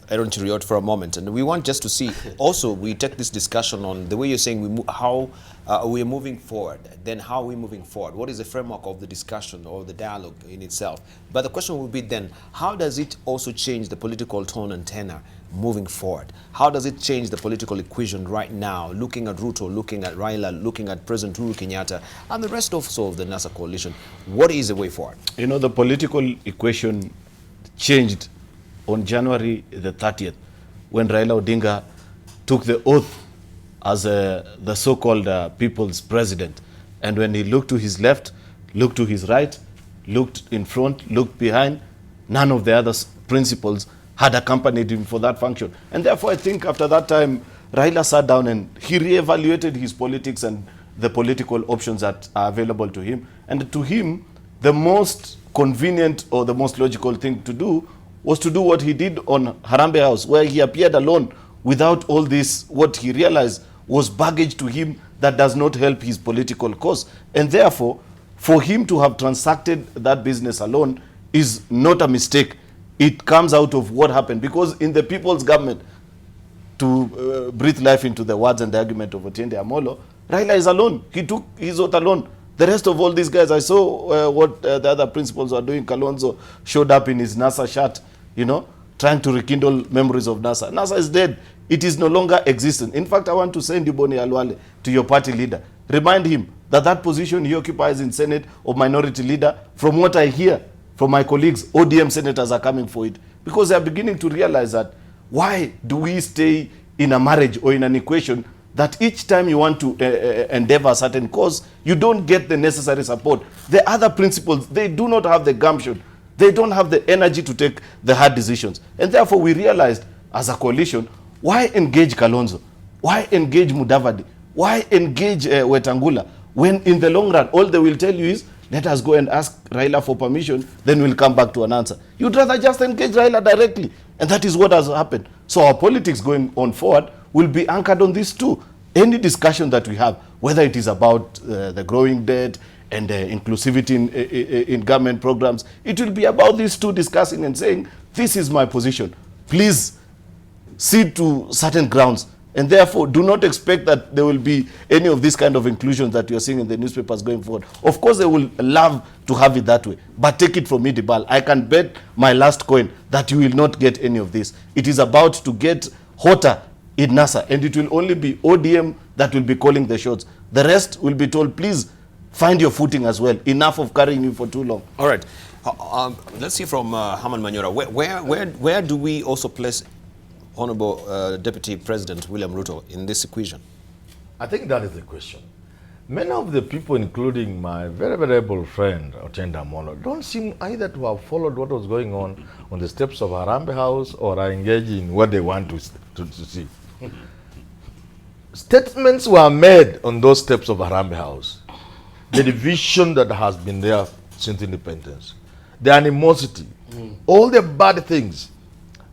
Aaron Cheruiyot for a moment, and we want just to see, also we take this discussion on the way you're saying how we're moving forward, then how are we moving forward? What is the framework of the discussion or the dialogue in itself? But the question will be then, how does it also change the political tone and tenor moving forward? How does it change the political equation right now, looking at Ruto, looking at Raila, looking at President Uhuru Kenyatta, and the rest of the NASA coalition? What is the way forward? You know, the political equation changed on January the 30th, when Raila Odinga took the oath as the so-called people's president. And when he looked to his left, looked to his right, looked in front, looked behind, none of the other principals had accompanied him for that function. And therefore, I think after that time, Raila sat down and he re-evaluated his politics and the political options that are available to him. And to him, the most convenient or the most logical thing to do was to do what he did on Harambee House, where he appeared alone without all this, what he realized was baggage to him that does not help his political cause. And therefore, for him to have transacted that business alone is not a mistake. It comes out of what happened. Because in the people's government, to breathe life into the words and the argument of Otiende Amollo, Raila is alone. He took his oath alone. The rest of all these guys, I saw what the other principals were doing. Kalonzo showed up in his NASA shirt, you know, trying to rekindle memories of NASA. NASA is dead. It is no longer existent. In fact, I want to send you, Boni Khalwale, to your party leader. Remind him that that position he occupies in Senate of minority leader, from what I hear from my colleagues, ODM senators are coming for it. Because they are beginning to realize that why do we stay in a marriage or in an equation that each time you want to endeavor a certain cause, you don't get the necessary support. The other principles, they do not have the gumption. They don't have the energy to take the hard decisions. And therefore, we realized as a coalition, why engage Kalonzo? Why engage Mudavadi? Why engage Wetangula? When in the long run, all they will tell you is, let us go and ask Raila for permission, then we'll come back to an answer. You'd rather just engage Raila directly. And that is what has happened. So our politics going on forward will be anchored on these two. Any discussion that we have, whether it is about the growing debt and inclusivity in government programs, it will be about these two discussing and saying, this is my position. Please cede to certain grounds. And therefore, do not expect that there will be any of this kind of inclusion that you're seeing in the newspapers going forward. Of course, they will love to have it that way. But take it from me, Debarl. I can bet my last coin that you will not get any of this. It is about to get hotter in NASA, and it will only be ODM that will be calling the shots. The rest will be told, please find your footing as well. Enough of carrying you for too long. All right. Let's see from Herman Manyora. Where do we also place Honorable Deputy President William Ruto in this equation? I think that is the question. Many of the people, including my very venerable friend Otiende Amollo, don't seem either to have followed what was going on the steps of Harambee House or are engaged in what they want to see. Statements were made on those steps of Harambee House. The division that has been there since independence, the animosity, all the bad things,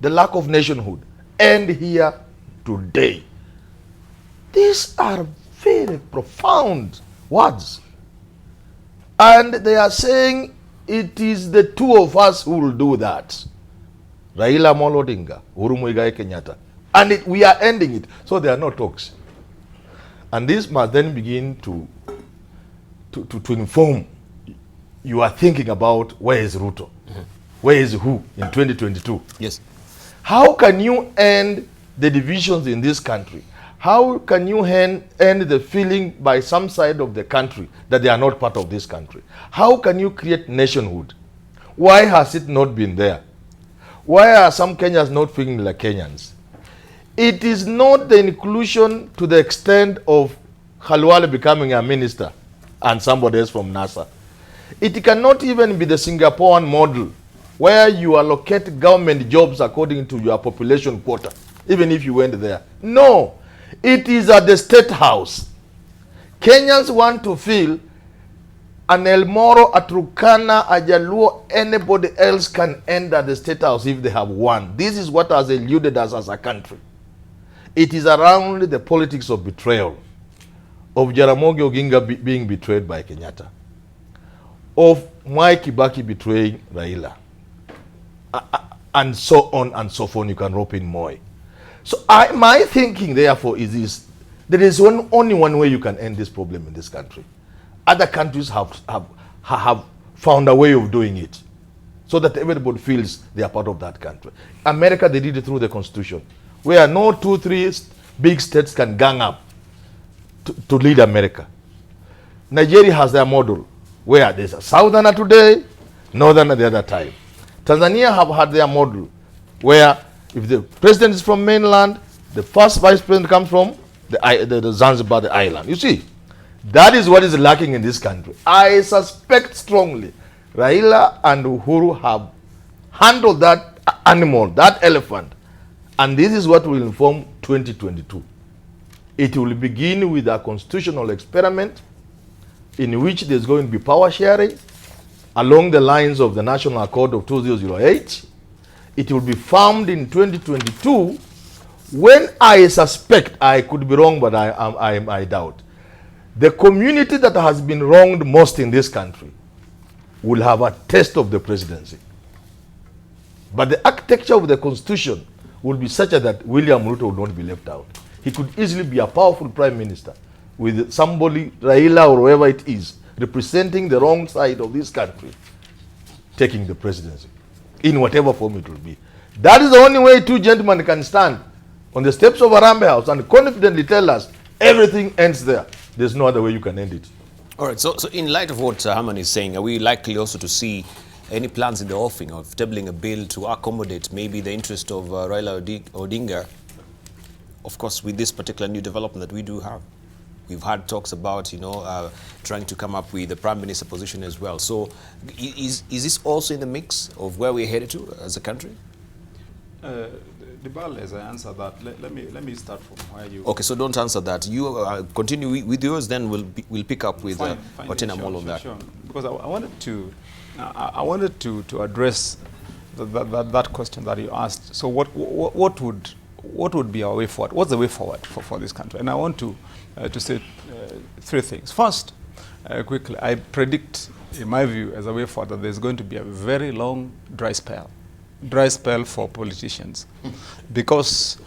the lack of nationhood, end here today. These are very profound words. And they are saying it is the two of us who will do that. Raila Odinga, Uhuru-Raila Kenyatta. And we are ending it. So there are no talks. And this must then begin to inform you are thinking about where is Ruto? Where is who in 2022? Yes. How can you end the divisions in this country? How can you end the feeling by some side of the country that they are not part of this country? How can you create nationhood? Why has it not been there? Why are some Kenyans not feeling like Kenyans? It is not the inclusion to the extent of Khalwale becoming a minister and somebody else from NASA. It cannot even be the Singaporean model where you allocate government jobs according to your population quota, even if you went there. No, it is at the State House. Kenyans want to feel an El Moro, a Turkana, a Jaluo, anybody else can enter the State House if they have won. This is what has eluded us as a country. It is around the politics of betrayal, of Jaramogi Oginga being betrayed by Kenyatta, of Mwai Kibaki betraying Raila, and so on and so forth. You can rope in Moi. So my thinking, therefore, is this: there is only one way you can end this problem in this country. Other countries have found a way of doing it, so that everybody feels they are part of that country. America, they did it through the Constitution, where no 2-3 big states can gang up to lead America. Nigeria has their model, where there's a southerner today, northerner the other time. Tanzania have had their model, where if the president is from mainland, the first vice president comes from the Zanzibar, the island. You see, that is what is lacking in this country. I suspect strongly Raila and Uhuru have handled that animal, that elephant, and this is what will inform 2022. It will begin with a constitutional experiment in which there's going to be power sharing along the lines of the National Accord of 2008. It will be formed in 2022, when I suspect, I could be wrong, but I doubt, the community that has been wronged most in this country will have a taste of the presidency. But the architecture of the constitution will be such that William Ruto will not be left out. He could easily be a powerful prime minister with somebody, Raila or whoever it is, representing the wrong side of this country, taking the presidency in whatever form it will be. That is the only way two gentlemen can stand on the steps of Harambee House and confidently tell us everything ends there. There's no other way you can end it. All right, so in light of what Herman is saying, are we likely also to see any plans in the offing of tabling a bill to accommodate maybe the interest of Raila Odinga, of course, with this particular new development that we do have? We've had talks about, trying to come up with the Prime Minister position as well. So is this also in the mix of where we're headed to as a country? Debarl, as I answer that, let me start from where you... Okay, so don't answer that. You continue with yours, then we'll pick up with Otiende Amollo on that. Sure. Because I wanted to address that question that you asked. So what would be our way forward? What's the way forward for this country? And I want to say three things. First, quickly, I predict, in my view, as a way forward, that there's going to be a very long dry spell for politicians, because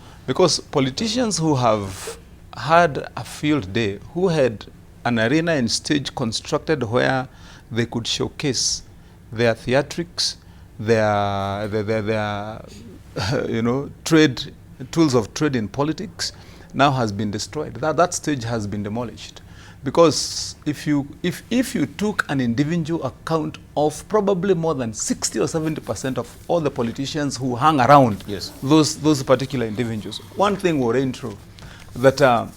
politicians who have had a field day, who had an arena and stage constructed where they could showcase their theatrics, their tools of trade in politics, now has been destroyed. That stage has been demolished. Because if you took an individual account of probably more than 60 or 70% of all the politicians who hang around those particular individuals, one thing will reign true, that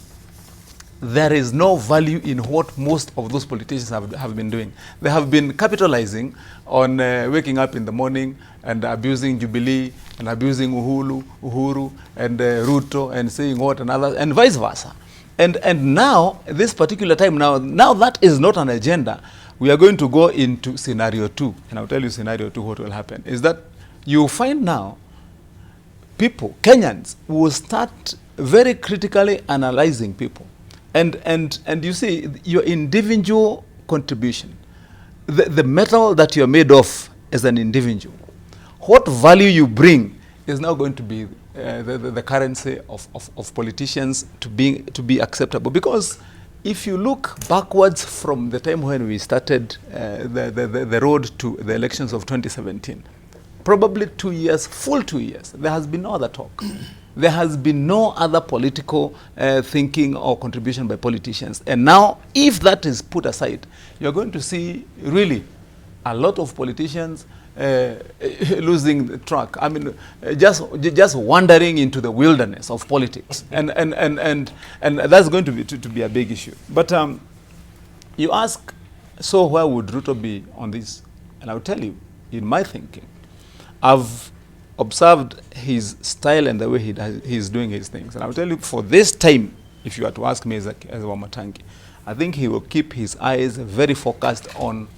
there is no value in what most of those politicians have been doing. They have been capitalizing on waking up in the morning and abusing Jubilee and abusing Uhuru and Ruto and saying what another, and vice versa. And now, this particular time, now that is not an agenda. We are going to go into scenario 2. And I'll tell you scenario 2 what will happen. Is that you find now people, Kenyans, will start very critically analyzing people. And you see, your individual contribution, the metal that you're made of as an individual, what value you bring is now going to be the currency of politicians to be acceptable. Because if you look backwards from the time when we started the road to the elections of 2017, probably 2 years, full 2 years, there has been no other talk. There has been no other political thinking or contribution by politicians. And now, if that is put aside, you're going to see really a lot of politicians losing the track. I mean, just wandering into the wilderness of politics, and that's going to be a big issue. But you ask, so where would Ruto be on this? And I'll tell you, in my thinking, I've observed his style and the way he's doing his things. And I'll tell you, for this time, if you were to ask me as Wamatangi, I think he will keep his eyes very focused on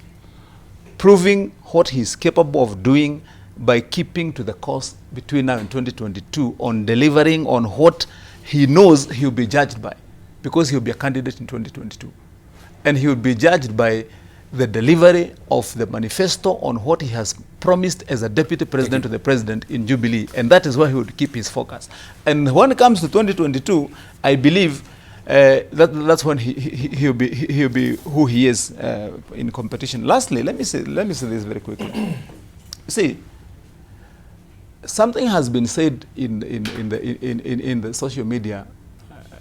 proving what he's capable of doing by keeping to the course between now and 2022 on delivering on what he knows he'll be judged by, because he'll be a candidate in 2022. And he will be judged by the delivery of the manifesto on what he has promised as a deputy president to the president in Jubilee. And that is where he would keep his focus. And when it comes to 2022, I believe that's when he'll be who he is in competition. Lastly, let me say this very quickly. See, something has been said in the social media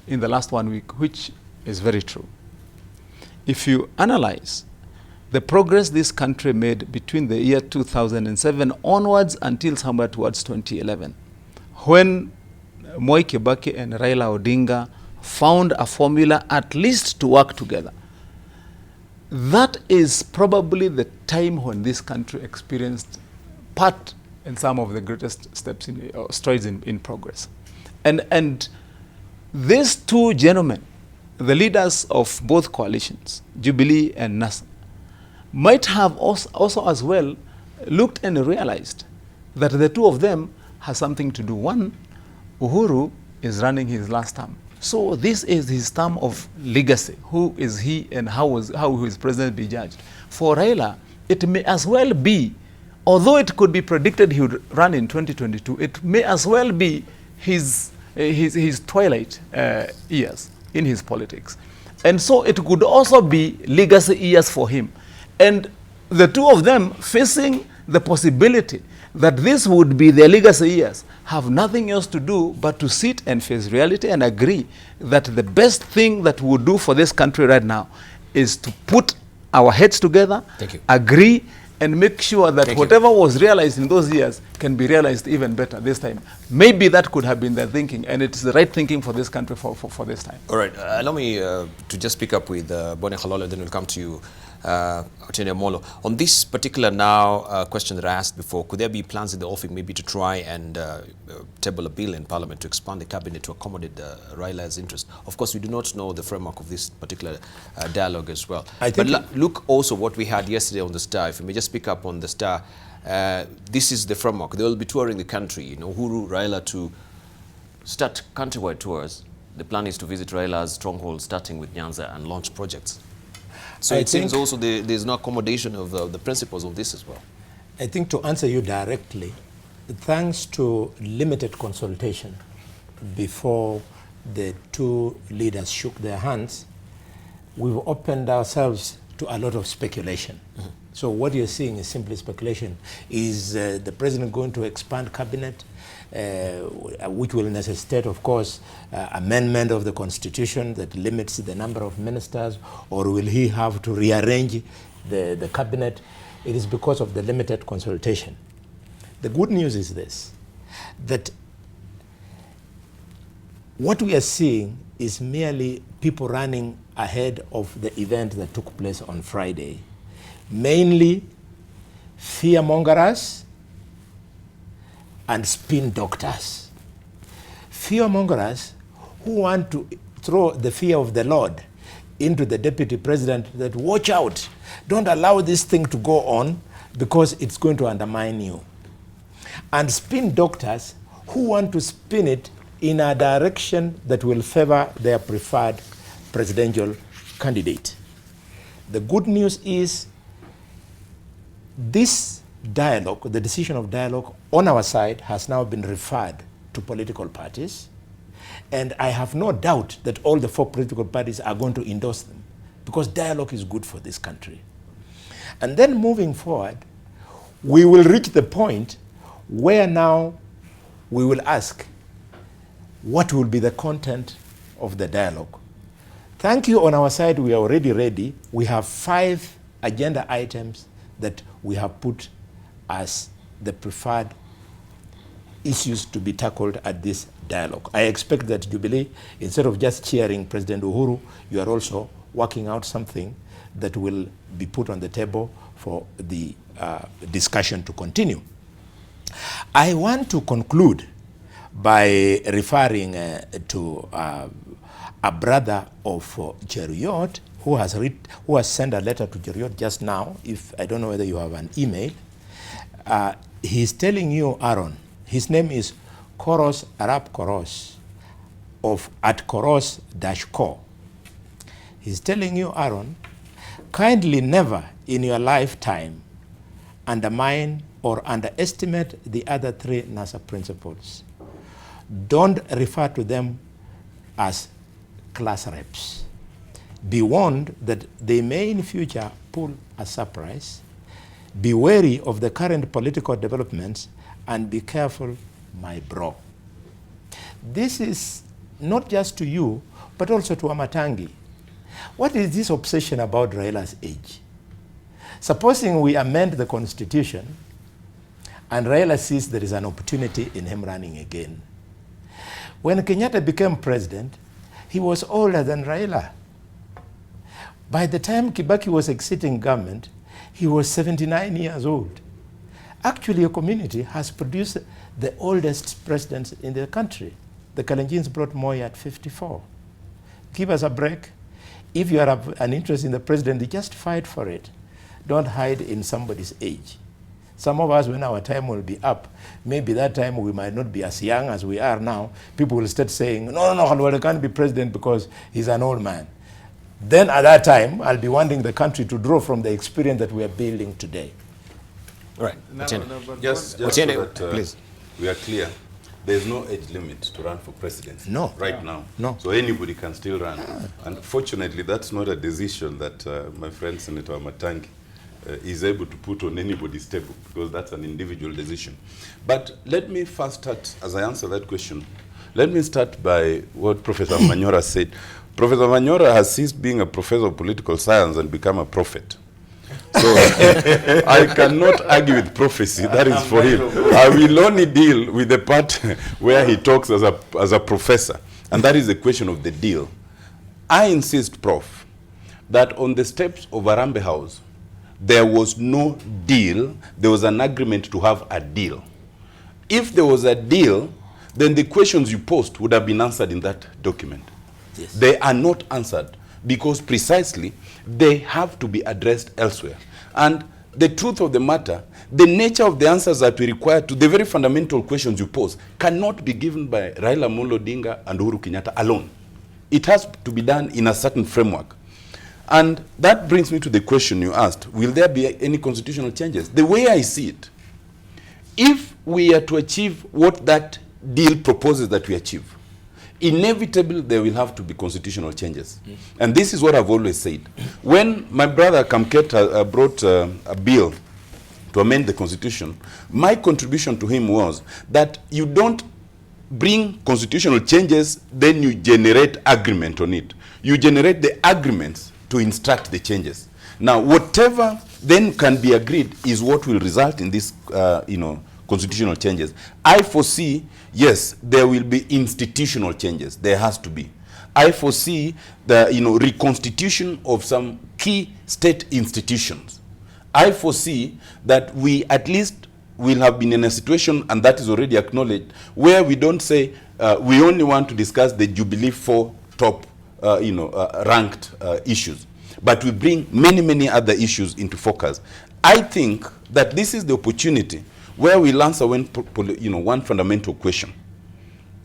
in the last 1 week, which is very true. If you analyze the progress this country made between the year 2007 onwards until somewhere towards 2011, when Moi Kibaki and Raila Odinga found a formula at least to work together, that is probably the time when this country experienced part and some of the greatest steps strides in progress. And these two gentlemen, the leaders of both coalitions, Jubilee and NASA, might have also as well looked and realized that the two of them have something to do. One, Uhuru is running his last term. So this is his term of legacy. Who is he and how will his president be judged? For Raila, it may as well be, although it could be predicted he would run in 2022, it may as well be his twilight years in his politics. And so it could also be legacy years for him. And the two of them facing the possibility that this would be their legacy years have nothing else to do but to sit and face reality and agree that the best thing that we would do for this country right now is to put our heads together, agree, and make sure that whatever was realized in those years can be realized even better this time. Maybe that could have been their thinking, and it's the right thinking for this country for this time. All right, allow me to just pick up with Boni Khalwale, then we'll come to you, Otiende Amollo. On this particular question that I asked before, could there be plans in the offing maybe to try and table a bill in Parliament to expand the cabinet to accommodate Raila's interest? Of course, we do not know the framework of this particular dialogue as well. But look also what we had yesterday on the Star. If you may just pick up on the Star, this is the framework. They will be touring the country, Uhuru-Raila to start countrywide tours. The plan is to visit Raila's stronghold, starting with Nyanza, and launch projects. So it seems also there's no accommodation of the principles of this as well. I think to answer you directly, thanks to limited consultation before the two leaders shook their hands, we've opened ourselves to a lot of speculation. Mm-hmm. So what you're seeing is simply speculation. Is the president going to expand cabinet, which will necessitate, of course, amendment of the constitution that limits the number of ministers, or will he have to rearrange the cabinet? It is because of the limited consultation. The good news is this, that what we are seeing is merely people running ahead of the event that took place on Friday. Mainly fear-mongers and spin doctors. Fear-mongers who want to throw the fear of the Lord into the deputy president, that watch out, don't allow this thing to go on because it's going to undermine you. And spin doctors who want to spin it in a direction that will favor their preferred presidential candidate. The good news is this dialogue, the decision of dialogue on our side has now been referred to political parties, and I have no doubt that all the 4 political parties are going to endorse them, because dialogue is good for this country. And then moving forward, we will reach the point where now we will ask what will be the content of the dialogue. Thank you. On our side, we are already ready. We have 5 agenda items that we have put as the preferred issues to be tackled at this dialogue. I expect that Jubilee, instead of just cheering President Uhuru, you are also working out something that will be put on the table for the discussion to continue. I want to conclude by referring to a brother of Cheruiyot who has sent a letter to Cheruiyot just now. If I don't know whether you have an email. He's telling you, Aaron, his name is Koros Arab Koros at Koros-Co. He's telling you, Aaron, kindly never in your lifetime undermine or underestimate the other 3 NASA principles. Don't refer to them as class reps. Be warned that they may in future pull a surprise. Be wary of the current political developments and be careful, my bro. This is not just to you, but also to Wamatangi. What is this obsession about Raila's age? Supposing we amend the constitution and Raila sees there is an opportunity in him running again. When Kenyatta became president, he was older than Raila. By the time Kibaki was exiting government, he was 79 years old. Actually, a community has produced the oldest presidents in the country. The Kalenjins brought Moi at 54. Give us a break. If you have an interest in the presidency, just fight for it. Don't hide in somebody's age. Some of us, when our time will be up, maybe that time we might not be as young as we are now. People will start saying, no, Khalwale can't be president because he's an old man. Then at that time, I'll be wanting the country to draw from the experience that we are building today. All right. Just so that please. We are clear, there's no age limit to run for president. No. Right now. No. So anybody can still run. And fortunately, that's not a decision that my friend Senator Wamatangi is able to put on anybody's table, because that's an individual decision. But let me first start, as I answer that question, let me start by what Professor Manyora said. Professor Manyora has ceased being a professor of political science and become a prophet. So I cannot argue with prophecy, that is for him. I will only deal with the part where he talks as a professor, and that is the question of the deal. I insist, Prof, that on the steps of Arambe House, there was no deal, there was an agreement to have a deal. If there was a deal, then the questions you posed would have been answered in that document. Yes. They are not answered because precisely they have to be addressed elsewhere. And the truth of the matter, the nature of the answers that we require to the very fundamental questions you pose cannot be given by Raila Odinga and Uhuru Kenyatta alone. It has to be done in a certain framework. And that brings me to the question you asked, will there be any constitutional changes? The way I see it, if we are to achieve what that deal proposes that we achieve, inevitably there will have to be constitutional changes. And this is what I've always said. When my brother Kamketa brought a bill to amend the constitution, my contribution to him was that you don't bring constitutional changes, then you generate agreement on it. You generate the agreements to instruct the changes. Now, whatever then can be agreed is what will result in this, constitutional changes. I foresee, yes, there will be institutional changes. There has to be. I foresee the, reconstitution of some key state institutions. I foresee that we at least will have been in a situation, and that is already acknowledged, where we don't say we only want to discuss the Jubilee 4 top ranked issues, but we bring many, many other issues into focus. I think that this is the opportunity where we'll answer one fundamental question.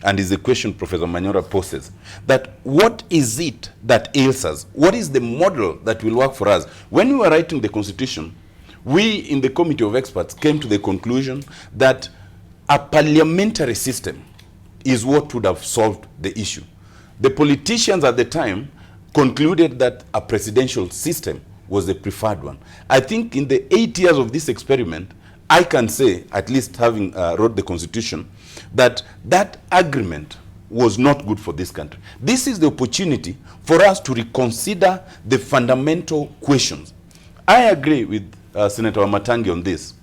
and is the question Professor Manyora poses, that what is it that ails us? What is the model that will work for us? When we were writing the Constitution, we in the Committee of Experts came to the conclusion that a parliamentary system is what would have solved the issue. The politicians at the time concluded that a presidential system was the preferred one. I think in the 8 years of this experiment, I can say, at least having wrote the Constitution, that that agreement was not good for this country. This is the opportunity for us to reconsider the fundamental questions. I agree with Senator Wamatangi on this,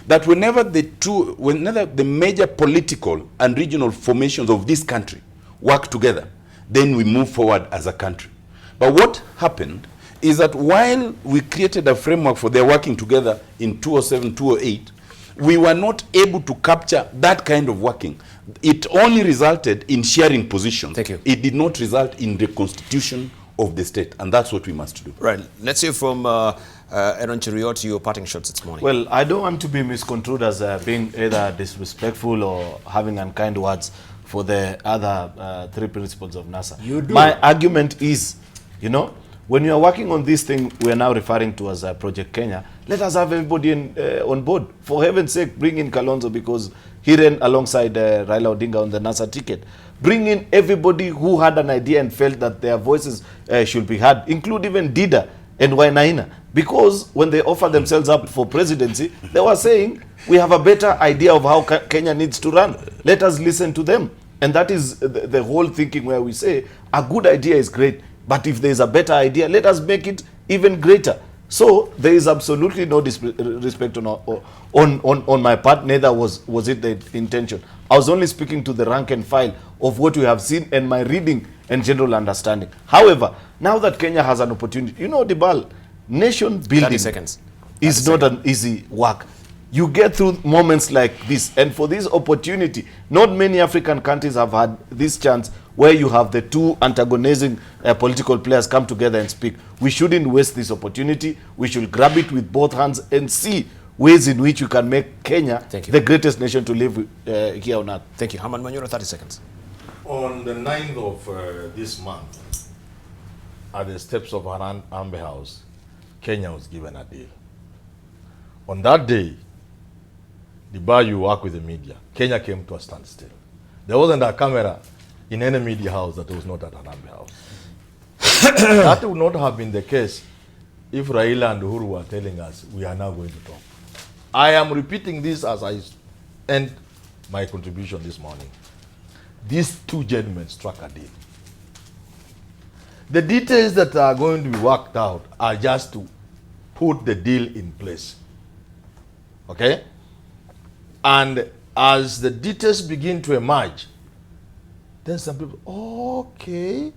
that whenever the major political and regional formations of this country work together, then we move forward as a country. But what happened is that while we created a framework for their working together in 2007, 2008, we were not able to capture that kind of working. It only resulted in sharing positions. Thank you. It did not result in the constitution of the state, and that's what we must do. Right. Let's hear from Aaron Cheruiyot, your parting shots this morning. Well, I don't want to be misconstrued as being either disrespectful or having unkind words for the other three principles of NASA. You do. My argument is, you know, when you are working on this thing we are now referring to as Project Kenya, let us have everybody on board. For heaven's sake, bring in Kalonzo, because he ran alongside Raila Odinga on the NASA ticket. Bring in everybody who had an idea and felt that their voices should be heard, include even Dida and Wainaina, because when they offered themselves up for presidency, they were saying, we have a better idea of how Kenya needs to run. Let us listen to them. And that is the whole thinking, where we say a good idea is great, but if there is a better idea, let us make it even greater. So there is absolutely no disrespect on my part, neither was it the intention. I was only speaking to the rank and file of what we have seen and my reading and general understanding. However, now that Kenya has an opportunity, you know, Debarl, nation building 30 seconds. is not an easy work. You get through moments like this, and for this opportunity, not many African countries have had this chance where you have the two antagonizing political players come together and speak. We shouldn't waste this opportunity. We should grab it with both hands and see ways in which we can make Kenya the greatest nation to live here on earth. Thank you. Herman Manyora, 30 seconds. On the 9th of this month, at the steps of Amber House, Kenya was given a deal. On that day, the bar you work with the media, Kenya came to a standstill. There wasn't a camera in any media house that was not at an Amber House. That would not have been the case if Raila and Uhuru were telling us, we are now going to talk. I am repeating this as I end my contribution this morning. These two gentlemen struck a deal. The details that are going to be worked out are just to put the deal in place. Okay? And as the details begin to emerge, then some people, okay,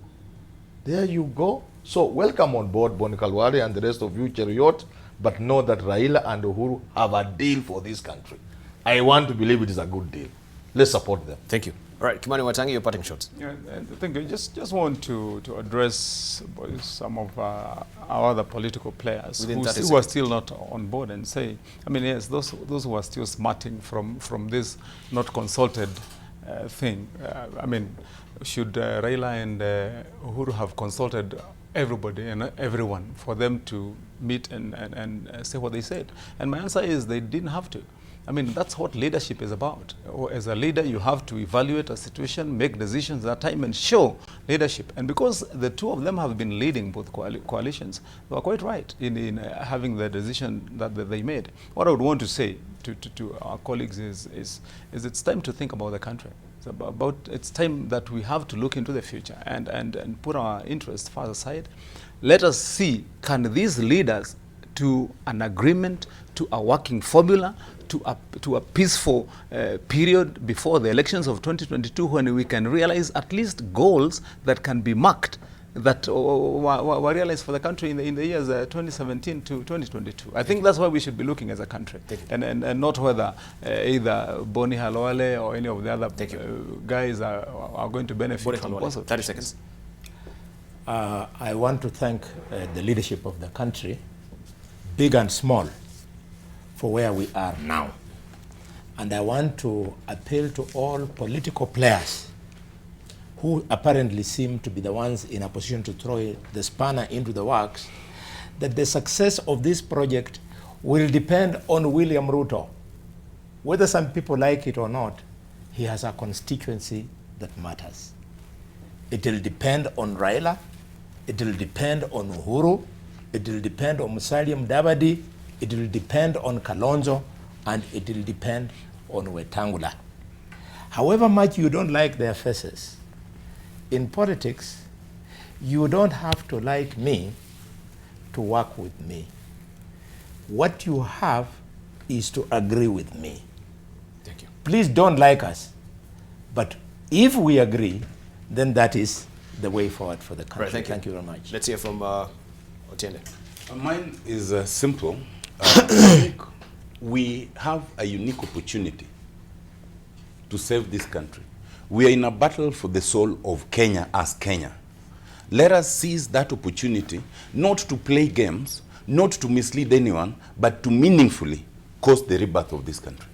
there you go. So welcome on board, Boni Khalwale and the rest of you, Cheruiyot, but know that Raila and Uhuru have a deal for this country. I want to believe it is a good deal. Let's support them. Thank you. All right, Kimani Wamatangi, your parting shots. Yeah, thank you. Just want to address some of our other political players who are still not on board and say, I mean, yes, those who are still smarting from this not consulted thing. I mean, should Raila and Uhuru have consulted everybody and everyone for them to meet and say what they said? And my answer is they didn't have to. I mean, that's what leadership is about. As a leader, you have to evaluate a situation, make decisions at that time, and show leadership. And because the two of them have been leading both coalitions, they were quite right in having the decision that they made. What I would want to say to our colleagues is it's time to think about the country. It's time that we have to look into the future and put our interests far aside. Let us see, can these leaders to an agreement, to a working formula, to a peaceful period before the elections of 2022, when we can realize at least goals that can be marked, that were realized for the country in the years 2017 to 2022. I think that's why we should be looking as a country, and not whether either Boni Khalwale or any of the other guys are going to benefit from both of 30 seconds. I want to thank the leadership of the country, big and small, for where we are now. And I want to appeal to all political players who apparently seem to be the ones in a position to throw the spanner into the works, that the success of this project will depend on William Ruto. Whether some people like it or not, he has a constituency that matters. It will depend on Raila, it will depend on Uhuru, it will depend on Musalia Mudavadi, it will depend on Kalonzo, and it will depend on Wetangula. However much you don't like their faces, in politics, you don't have to like me to work with me. What you have is to agree with me. Thank you. Please don't like us, but if we agree, then that is the way forward for the country. Right, thank you very much. Let's hear from Otiende. Mine is simple. I think we have a unique opportunity to save this country. We are in a battle for the soul of Kenya as Kenya. Let us seize that opportunity, not to play games, not to mislead anyone, but to meaningfully cause the rebirth of this country.